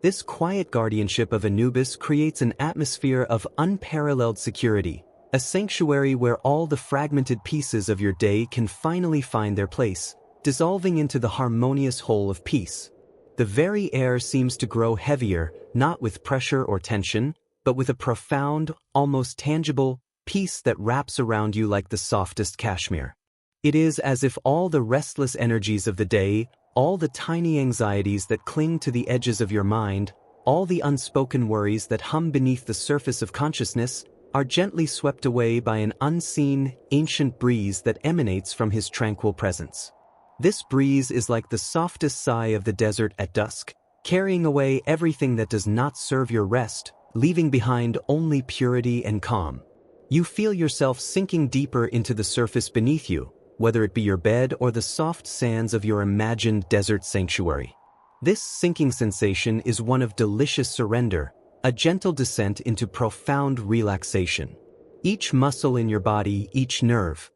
This quiet guardianship of Anubis creates an atmosphere of unparalleled security, a sanctuary where all the fragmented pieces of your day can finally find their place, dissolving into the harmonious whole of peace. The very air seems to grow heavier, not with pressure or tension, but with a profound, almost tangible, peace that wraps around you like the softest cashmere. It is as if all the restless energies of the day, all the tiny anxieties that cling to the edges of your mind, all the unspoken worries that hum beneath the surface of consciousness, are gently swept away by an unseen, ancient breeze that emanates from his tranquil presence. This breeze is like the softest sigh of the desert at dusk, carrying away everything that does not serve your rest, leaving behind only purity and calm. You feel yourself sinking deeper into the surface beneath you, whether it be your bed or the soft sands of your imagined desert sanctuary. This sinking sensation is one of delicious surrender, a gentle descent into profound relaxation. Each muscle in your body, each nerve.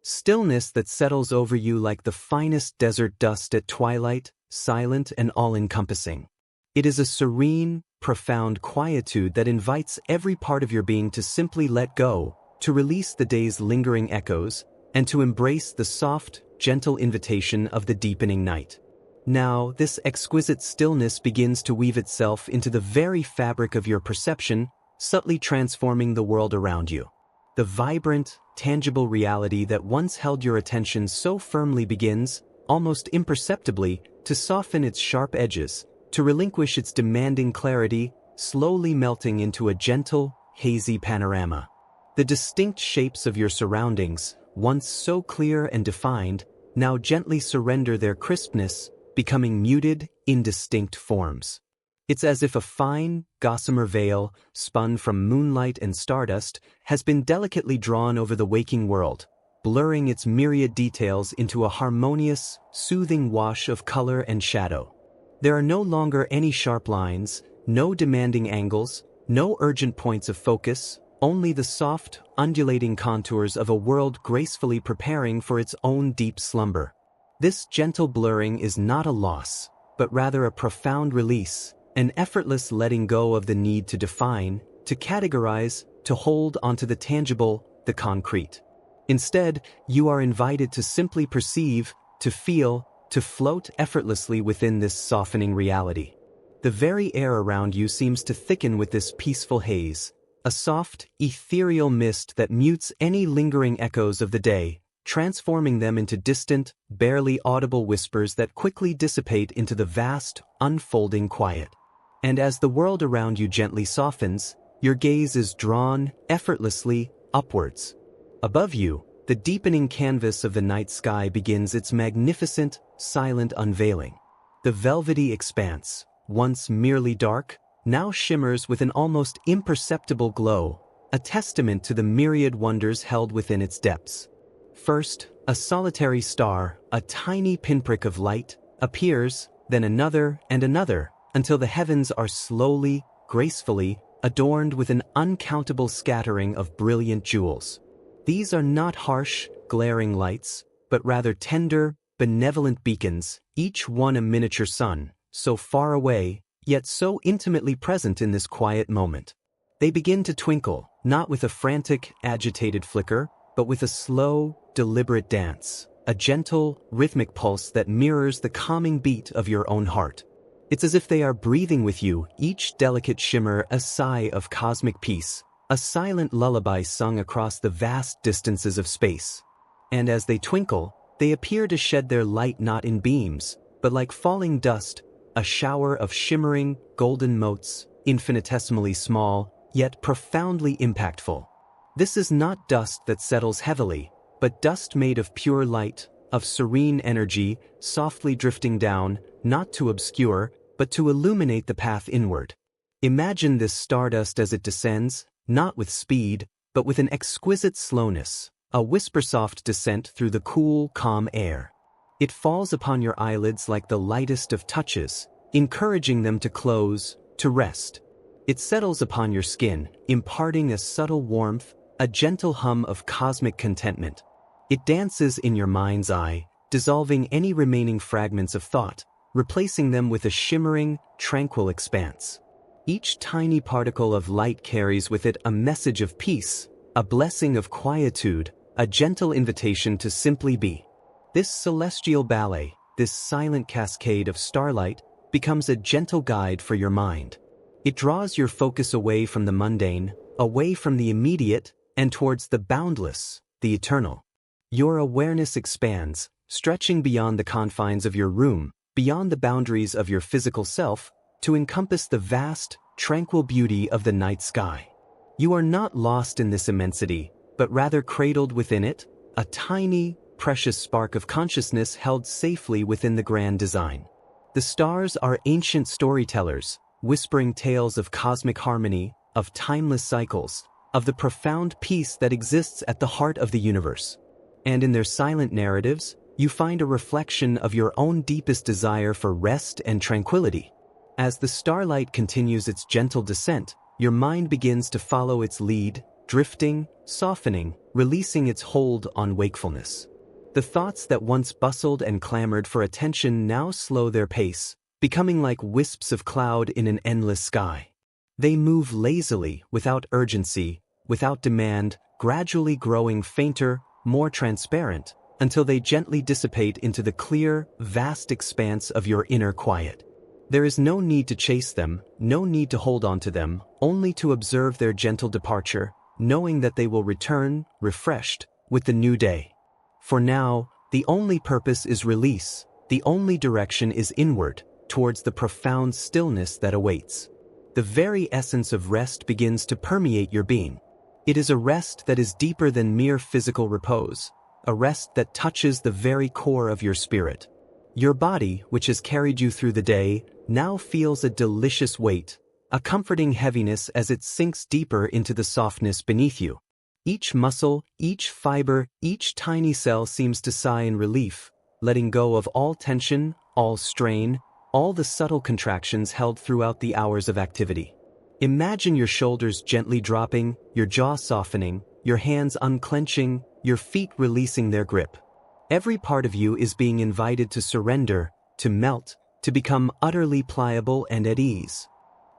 Stillness that settles over you like the finest desert dust at twilight, silent and all-encompassing. It is a serene, profound quietude that invites every part of your being to simply let go, to release the day's lingering echoes, and to embrace the soft, gentle invitation of the deepening night. Now, this exquisite stillness begins to weave itself into the very fabric of your perception, subtly transforming the world around you. The vibrant, tangible reality that once held your attention so firmly begins, almost imperceptibly, to soften its sharp edges, to relinquish its demanding clarity, slowly melting into a gentle, hazy panorama. The distinct shapes of your surroundings, once so clear and defined, now gently surrender their crispness, becoming muted, indistinct forms. It's as if a fine, gossamer veil, spun from moonlight and stardust, has been delicately drawn over the waking world, blurring its myriad details into a harmonious, soothing wash of color and shadow. There are no longer any sharp lines, no demanding angles, no urgent points of focus, only the soft, undulating contours of a world gracefully preparing for its own deep slumber. This gentle blurring is not a loss, but rather a profound release, an effortless letting go of the need to define, to categorize, to hold onto the tangible, the concrete. Instead, you are invited to simply perceive, to feel, to float effortlessly within this softening reality. The very air around you seems to thicken with this peaceful haze, a soft, ethereal mist that mutes any lingering echoes of the day, transforming them into distant, barely audible whispers that quickly dissipate into the vast, unfolding quiet. And as the world around you gently softens, your gaze is drawn, effortlessly, upwards. Above you, the deepening canvas of the night sky begins its magnificent, silent unveiling. The velvety expanse, once merely dark, now shimmers with an almost imperceptible glow, a testament to the myriad wonders held within its depths. First, a solitary star, a tiny pinprick of light, appears, then another and another, until the heavens are slowly, gracefully, adorned with an uncountable scattering of brilliant jewels. These are not harsh, glaring lights, but rather tender, benevolent beacons, each one a miniature sun, so far away, yet so intimately present in this quiet moment. They begin to twinkle, not with a frantic, agitated flicker, but with a slow, deliberate dance, a gentle, rhythmic pulse that mirrors the calming beat of your own heart. It's as if they are breathing with you, each delicate shimmer a sigh of cosmic peace, a silent lullaby sung across the vast distances of space. And as they twinkle, they appear to shed their light not in beams, but like falling dust, a shower of shimmering, golden motes, infinitesimally small, yet profoundly impactful. This is not dust that settles heavily, but dust made of pure light, of serene energy, softly drifting down, not to obscure, but to illuminate the path inward. Imagine this stardust as it descends, not with speed, but with an exquisite slowness, a whisper-soft descent through the cool, calm air. It falls upon your eyelids like the lightest of touches, encouraging them to close, to rest. It settles upon your skin, imparting a subtle warmth, a gentle hum of cosmic contentment. It dances in your mind's eye, dissolving any remaining fragments of thought, replacing them with a shimmering, tranquil expanse. Each tiny particle of light carries with it a message of peace, a blessing of quietude, a gentle invitation to simply be. This celestial ballet, this silent cascade of starlight, becomes a gentle guide for your mind. It draws your focus away from the mundane, away from the immediate, and towards the boundless, the eternal. Your awareness expands, stretching beyond the confines of your room, beyond the boundaries of your physical self, to encompass the vast, tranquil beauty of the night sky. You are not lost in this immensity, but rather cradled within it, a tiny, precious spark of consciousness held safely within the grand design. The stars are ancient storytellers, whispering tales of cosmic harmony, of timeless cycles, of the profound peace that exists at the heart of the universe. And in their silent narratives, you find a reflection of your own deepest desire for rest and tranquility. As the starlight continues its gentle descent, your mind begins to follow its lead, drifting, softening, releasing its hold on wakefulness. The thoughts that once bustled and clamored for attention now slow their pace, becoming like wisps of cloud in an endless sky. They move lazily, without urgency, without demand, gradually growing fainter, more transparent, until they gently dissipate into the clear, vast expanse of your inner quiet. There is no need to chase them, no need to hold on to them, only to observe their gentle departure, knowing that they will return, refreshed, with the new day. For now, the only purpose is release, the only direction is inward, towards the profound stillness that awaits. The very essence of rest begins to permeate your being. It is a rest that is deeper than mere physical repose, a rest that touches the very core of your spirit. Your body, which has carried you through the day, now feels a delicious weight, a comforting heaviness as it sinks deeper into the softness beneath you. Each muscle, each fiber, each tiny cell seems to sigh in relief, letting go of all tension, all strain, all the subtle contractions held throughout the hours of activity. Imagine your shoulders gently dropping, your jaw softening, your hands unclenching, your feet releasing their grip. Every part of you is being invited to surrender, to melt, to become utterly pliable and at ease.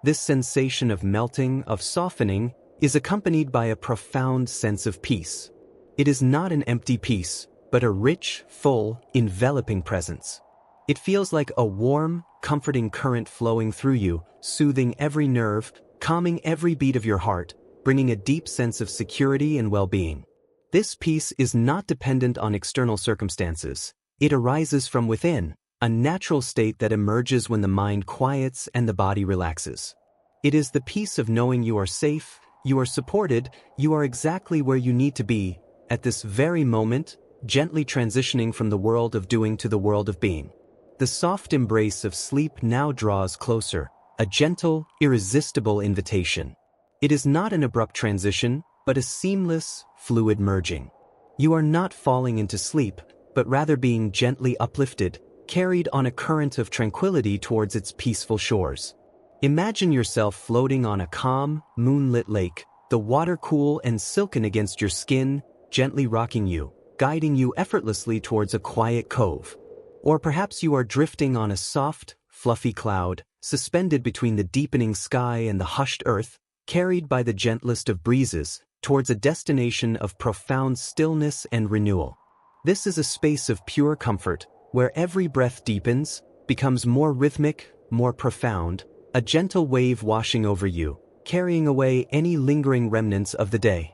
This sensation of melting, of softening, is accompanied by a profound sense of peace. It is not an empty peace, but a rich, full, enveloping presence. It feels like a warm, comforting current flowing through you, soothing every nerve, calming every beat of your heart, bringing a deep sense of security and well-being. This peace is not dependent on external circumstances. It arises from within, a natural state that emerges when the mind quiets and the body relaxes. It is the peace of knowing you are safe, you are supported, you are exactly where you need to be, at this very moment, gently transitioning from the world of doing to the world of being. The soft embrace of sleep now draws closer, a gentle, irresistible invitation. It is not an abrupt transition, but a seamless, fluid merging. You are not falling into sleep, but rather being gently uplifted, carried on a current of tranquility towards its peaceful shores. Imagine yourself floating on a calm, moonlit lake, the water cool and silken against your skin, gently rocking you, guiding you effortlessly towards a quiet cove. Or perhaps you are drifting on a soft, fluffy cloud, suspended between the deepening sky and the hushed earth, carried by the gentlest of breezes, towards a destination of profound stillness and renewal. This is a space of pure comfort, where every breath deepens, becomes more rhythmic, more profound, a gentle wave washing over you, carrying away any lingering remnants of the day.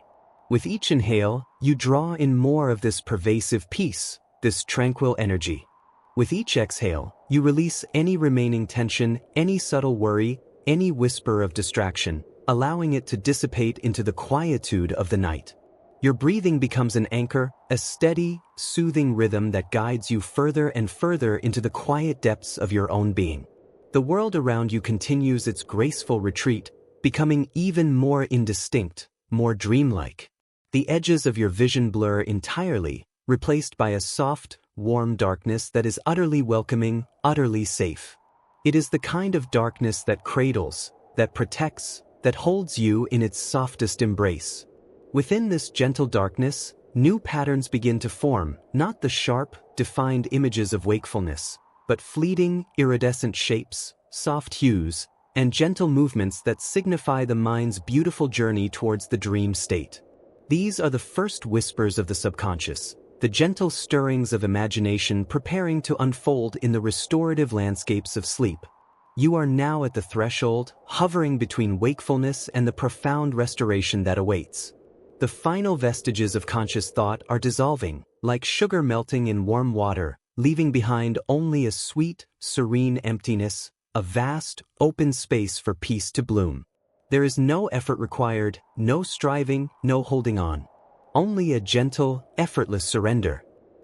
With each inhale, you draw in more of this pervasive peace, this tranquil energy. With each exhale, you release any remaining tension, any subtle worry, any whisper of distraction, allowing it to dissipate into the quietude of the night. Your breathing becomes an anchor, a steady, soothing rhythm that guides you further and further into the quiet depths of your own being. The world around you continues its graceful retreat, becoming even more indistinct, more dreamlike. The edges of your vision blur entirely, replaced by a soft, warm darkness that is utterly welcoming, utterly safe. It is the kind of darkness that cradles, that protects, that holds you in its softest embrace. Within this gentle darkness, new patterns begin to form, not the sharp, defined images of wakefulness, but fleeting, iridescent shapes, soft hues, and gentle movements that signify the mind's beautiful journey towards the dream state. These are the first whispers of the subconscious, the gentle stirrings of imagination preparing to unfold in the restorative landscapes of sleep. You are now at the threshold, hovering between wakefulness and the profound restoration that awaits. The final vestiges of conscious thought are dissolving, like sugar melting in warm water, leaving behind only a sweet, serene emptiness, a vast, open space for peace to bloom. There is no effort required, no striving, no holding on. Only a gentle, effortless surrender.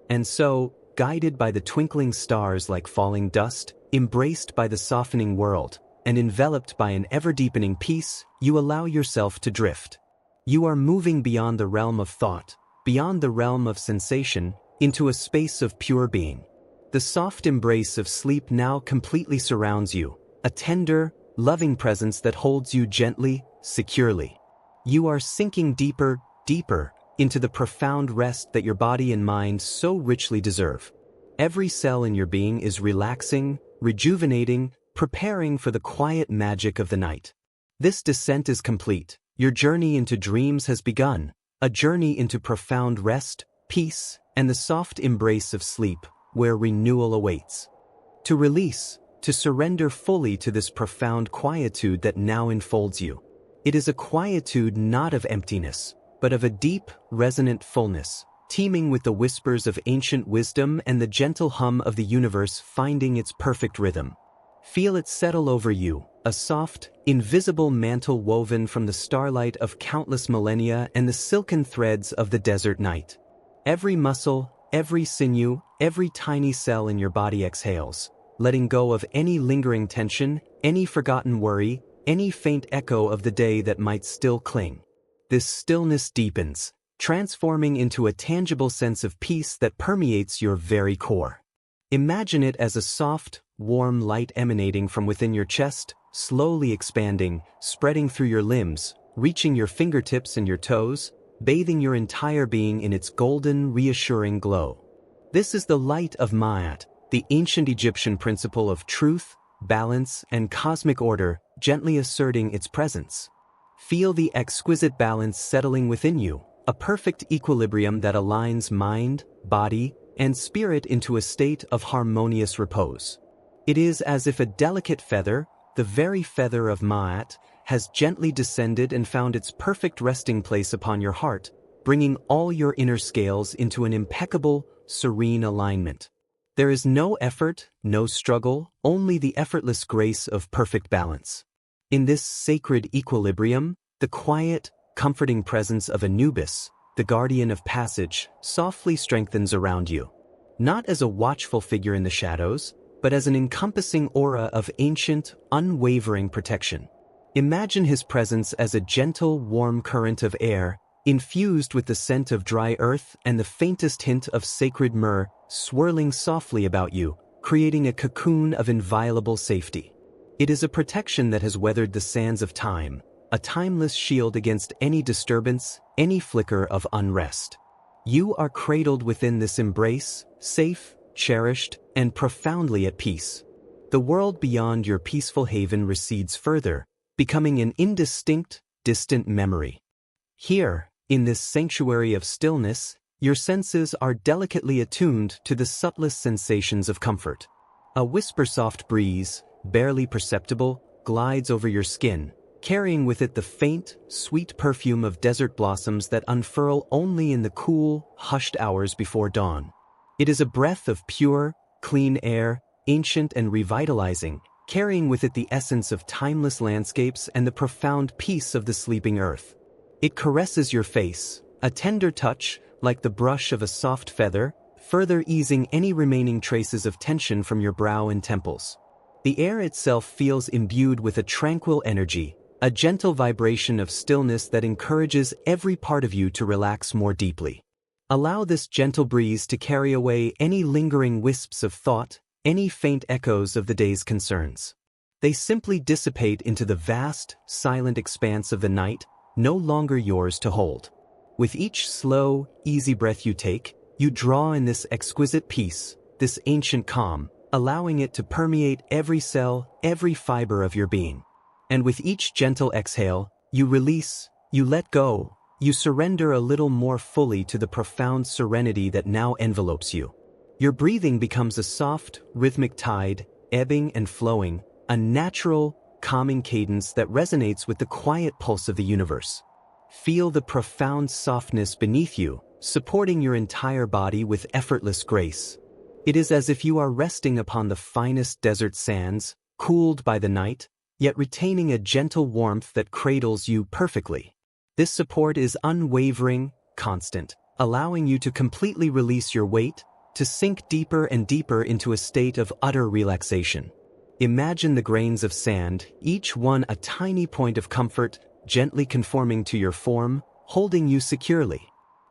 And so, guided by the twinkling stars like falling dust, embraced by the softening world, and enveloped by an ever-deepening peace, you allow yourself to drift. You are moving beyond the realm of thought, beyond the realm of sensation, into a space of pure being. The soft embrace of sleep now completely surrounds you, a tender, loving presence that holds you gently, securely. You are sinking deeper, deeper, into the profound rest that your body and mind so richly deserve. Every cell in your being is relaxing, rejuvenating, preparing for the quiet magic of the night. This descent is complete. Your journey into dreams has begun, a journey into profound rest, peace, and the soft embrace of sleep, where renewal awaits. To release, to surrender fully to this profound quietude that now enfolds you. It is a quietude not of emptiness, but of a deep, resonant fullness, teeming with the whispers of ancient wisdom and the gentle hum of the universe finding its perfect rhythm. Feel it settle over you, a soft, invisible mantle woven from the starlight of countless millennia and the silken threads of the desert night. Every muscle, every sinew, every tiny cell in your body exhales, letting go of any lingering tension, any forgotten worry, any faint echo of the day that might still cling. This stillness deepens, transforming into a tangible sense of peace that permeates your very core. Imagine it as a soft, warm light emanating from within your chest, slowly expanding, spreading through your limbs, reaching your fingertips and your toes, bathing your entire being in its golden, reassuring glow. This is the light of Ma'at, the ancient Egyptian principle of truth, balance, and cosmic order, gently asserting its presence. Feel the exquisite balance settling within you, a perfect equilibrium that aligns mind, body, and spirit into a state of harmonious repose. It is as if a delicate feather, the very feather of Ma'at, has gently descended and found its perfect resting place upon your heart, bringing all your inner scales into an impeccable, serene alignment. There is no effort, no struggle, only the effortless grace of perfect balance. In this sacred equilibrium, the quiet, comforting presence of Anubis, the guardian of passage, softly strengthens around you. Not as a watchful figure in the shadows, but as an encompassing aura of ancient, unwavering protection. Imagine his presence as a gentle, warm current of air, infused with the scent of dry earth and the faintest hint of sacred myrrh swirling softly about you, creating a cocoon of inviolable safety. It is a protection that has weathered the sands of time, a timeless shield against any disturbance, any flicker of unrest. You are cradled within this embrace, safe, cherished, and profoundly at peace. The world beyond your peaceful haven recedes further, becoming an indistinct, distant memory. Here, in this sanctuary of stillness, your senses are delicately attuned to the subtlest sensations of comfort. A whisper-soft breeze, barely perceptible, glides over your skin, carrying with it the faint, sweet perfume of desert blossoms that unfurl only in the cool, hushed hours before dawn. It is a breath of pure, clean air, ancient and revitalizing, carrying with it the essence of timeless landscapes and the profound peace of the sleeping earth. It caresses your face, a tender touch, like the brush of a soft feather, further easing any remaining traces of tension from your brow and temples. The air itself feels imbued with a tranquil energy, a gentle vibration of stillness that encourages every part of you to relax more deeply. Allow this gentle breeze to carry away any lingering wisps of thought, any faint echoes of the day's concerns. They simply dissipate into the vast, silent expanse of the night, no longer yours to hold. With each slow, easy breath you take, you draw in this exquisite peace, this ancient calm, allowing it to permeate every cell, every fiber of your being. And with each gentle exhale, you release, you let go, you surrender a little more fully to the profound serenity that now envelopes you. Your breathing becomes a soft, rhythmic tide, ebbing and flowing, a natural, calming cadence that resonates with the quiet pulse of the universe. Feel the profound softness beneath you, supporting your entire body with effortless grace. It is as if you are resting upon the finest desert sands, cooled by the night, yet retaining a gentle warmth that cradles you perfectly. This support is unwavering, constant, allowing you to completely release your weight, to sink deeper and deeper into a state of utter relaxation. Imagine the grains of sand, each one a tiny point of comfort, gently conforming to your form, holding you securely.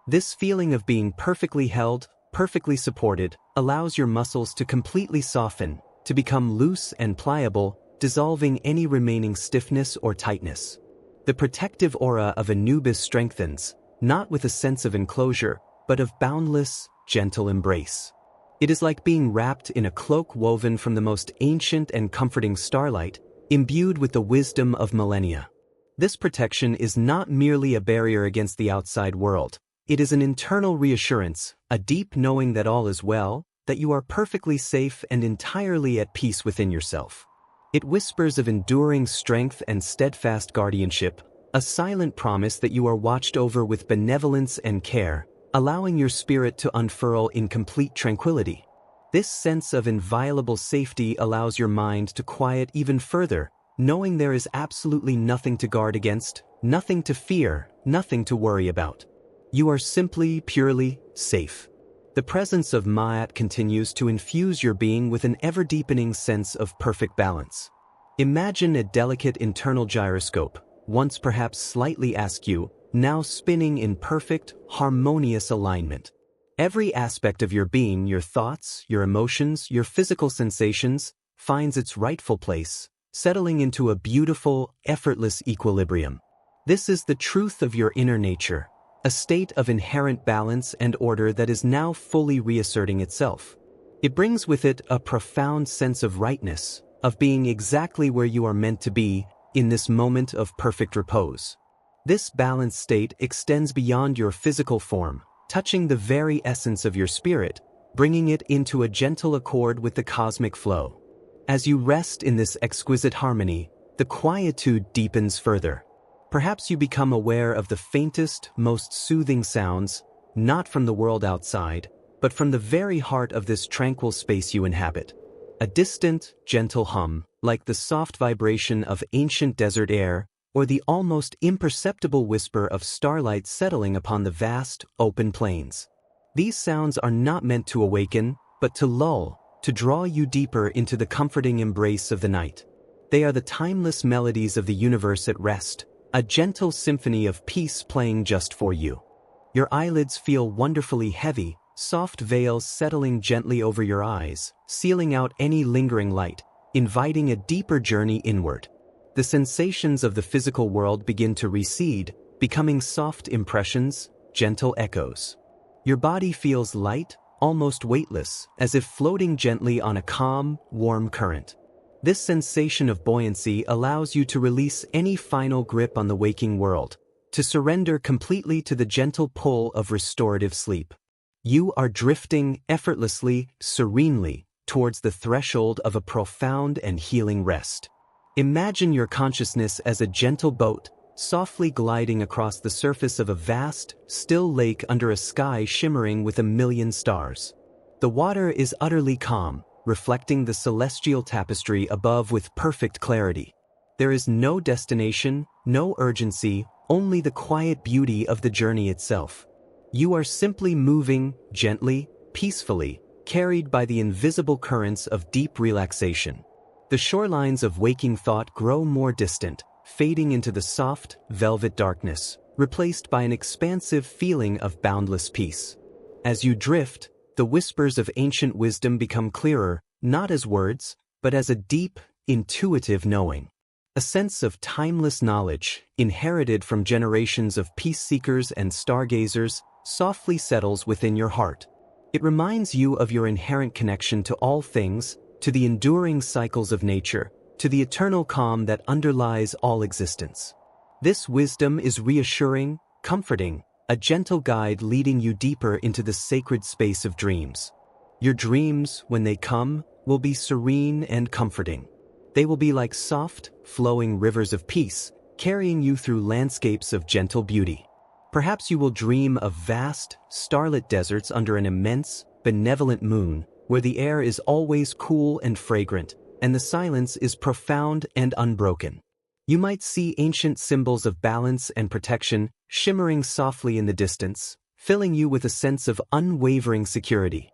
This feeling of being perfectly held, perfectly supported, allows your muscles to completely soften, to become loose and pliable, dissolving any remaining stiffness or tightness. The protective aura of Anubis strengthens, not with a sense of enclosure, but of boundless, gentle embrace. It is like being wrapped in a cloak woven from the most ancient and comforting starlight, imbued with the wisdom of millennia. This protection is not merely a barrier against the outside world. It is an internal reassurance, a deep knowing that all is well, that you are perfectly safe and entirely at peace within yourself. It whispers of enduring strength and steadfast guardianship, a silent promise that you are watched over with benevolence and care, allowing your spirit to unfurl in complete tranquility. This sense of inviolable safety allows your mind to quiet even further, knowing there is absolutely nothing to guard against, nothing to fear, nothing to worry about. You are simply, purely, safe. The presence of Ma'at continues to infuse your being with an ever-deepening sense of perfect balance. Imagine a delicate internal gyroscope, once perhaps slightly askew, now spinning in perfect, harmonious alignment. Every aspect of your being, your thoughts, your emotions, your physical sensations, finds its rightful place, settling into a beautiful, effortless equilibrium. This is the truth of your inner nature, a state of inherent balance and order that is now fully reasserting itself. It brings with it a profound sense of rightness, of being exactly where you are meant to be, in this moment of perfect repose. This balanced state extends beyond your physical form, touching the very essence of your spirit, bringing it into a gentle accord with the cosmic flow. As you rest in this exquisite harmony, the quietude deepens further. Perhaps you become aware of the faintest, most soothing sounds, not from the world outside, but from the very heart of this tranquil space you inhabit. A distant, gentle hum, like the soft vibration of ancient desert air, or the almost imperceptible whisper of starlight settling upon the vast, open plains. These sounds are not meant to awaken, but to lull, to draw you deeper into the comforting embrace of the night. They are the timeless melodies of the universe at rest, a gentle symphony of peace playing just for you. Your eyelids feel wonderfully heavy, soft veils settling gently over your eyes, sealing out any lingering light, inviting a deeper journey inward. The sensations of the physical world begin to recede, becoming soft impressions, gentle echoes. Your body feels light, almost weightless, as if floating gently on a calm, warm current. This sensation of buoyancy allows you to release any final grip on the waking world, to surrender completely to the gentle pull of restorative sleep. You are drifting effortlessly, serenely, towards the threshold of a profound and healing rest. Imagine your consciousness as a gentle boat, softly gliding across the surface of a vast, still lake under a sky shimmering with a million stars. The water is utterly calm, reflecting the celestial tapestry above with perfect clarity. There is no destination, no urgency, only the quiet beauty of the journey itself. You are simply moving, gently, peacefully, carried by the invisible currents of deep relaxation. The shorelines of waking thought grow more distant, fading into the soft, velvet darkness, replaced by an expansive feeling of boundless peace. As you drift, the whispers of ancient wisdom become clearer, not as words, but as a deep, intuitive knowing. A sense of timeless knowledge, inherited from generations of peace-seekers and stargazers, softly settles within your heart. It reminds you of your inherent connection to all things, to the enduring cycles of nature, to the eternal calm that underlies all existence. This wisdom is reassuring, comforting, a gentle guide leading you deeper into the sacred space of dreams. Your dreams, when they come, will be serene and comforting. They will be like soft, flowing rivers of peace, carrying you through landscapes of gentle beauty. Perhaps you will dream of vast, starlit deserts under an immense, benevolent moon, where the air is always cool and fragrant, and the silence is profound and unbroken. You might see ancient symbols of balance and protection shimmering softly in the distance, filling you with a sense of unwavering security.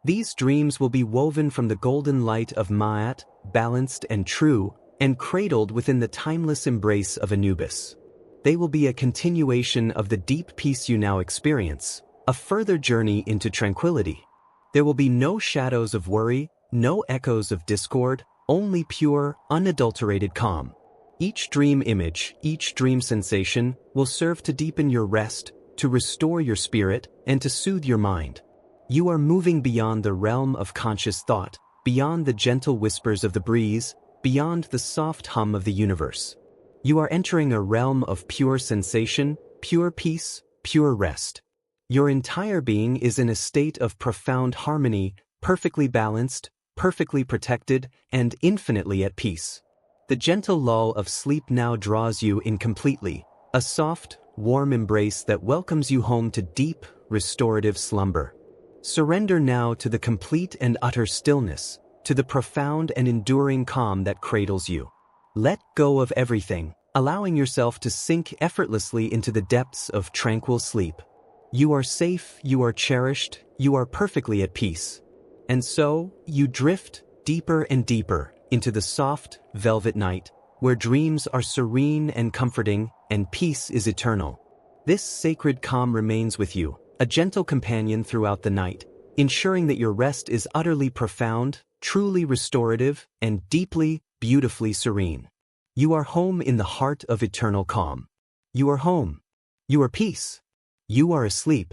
These dreams will be woven from the golden light of Ma'at, balanced and true, and cradled within the timeless embrace of Anubis. They will be a continuation of the deep peace you now experience, a further journey into tranquility. There will be no shadows of worry, no echoes of discord, only pure, unadulterated calm. Each dream image, each dream sensation will serve to deepen your rest, to restore your spirit, and to soothe your mind. You are moving beyond the realm of conscious thought, beyond the gentle whispers of the breeze, beyond the soft hum of the universe. You are entering a realm of pure sensation, pure peace, pure rest. Your entire being is in a state of profound harmony, perfectly balanced, perfectly protected, and infinitely at peace. The gentle lull of sleep now draws you in completely, a soft, warm embrace that welcomes you home to deep, restorative slumber. Surrender now to the complete and utter stillness, to the profound and enduring calm that cradles you. Let go of everything, allowing yourself to sink effortlessly into the depths of tranquil sleep. You are safe, you are cherished, you are perfectly at peace. And so, you drift deeper and deeper into the soft, velvet night, where dreams are serene and comforting, and peace is eternal. This sacred calm remains with you, a gentle companion throughout the night, ensuring that your rest is utterly profound, truly restorative, and deeply, beautifully serene. You are home in the heart of eternal calm. You are home. You are peace. You are asleep.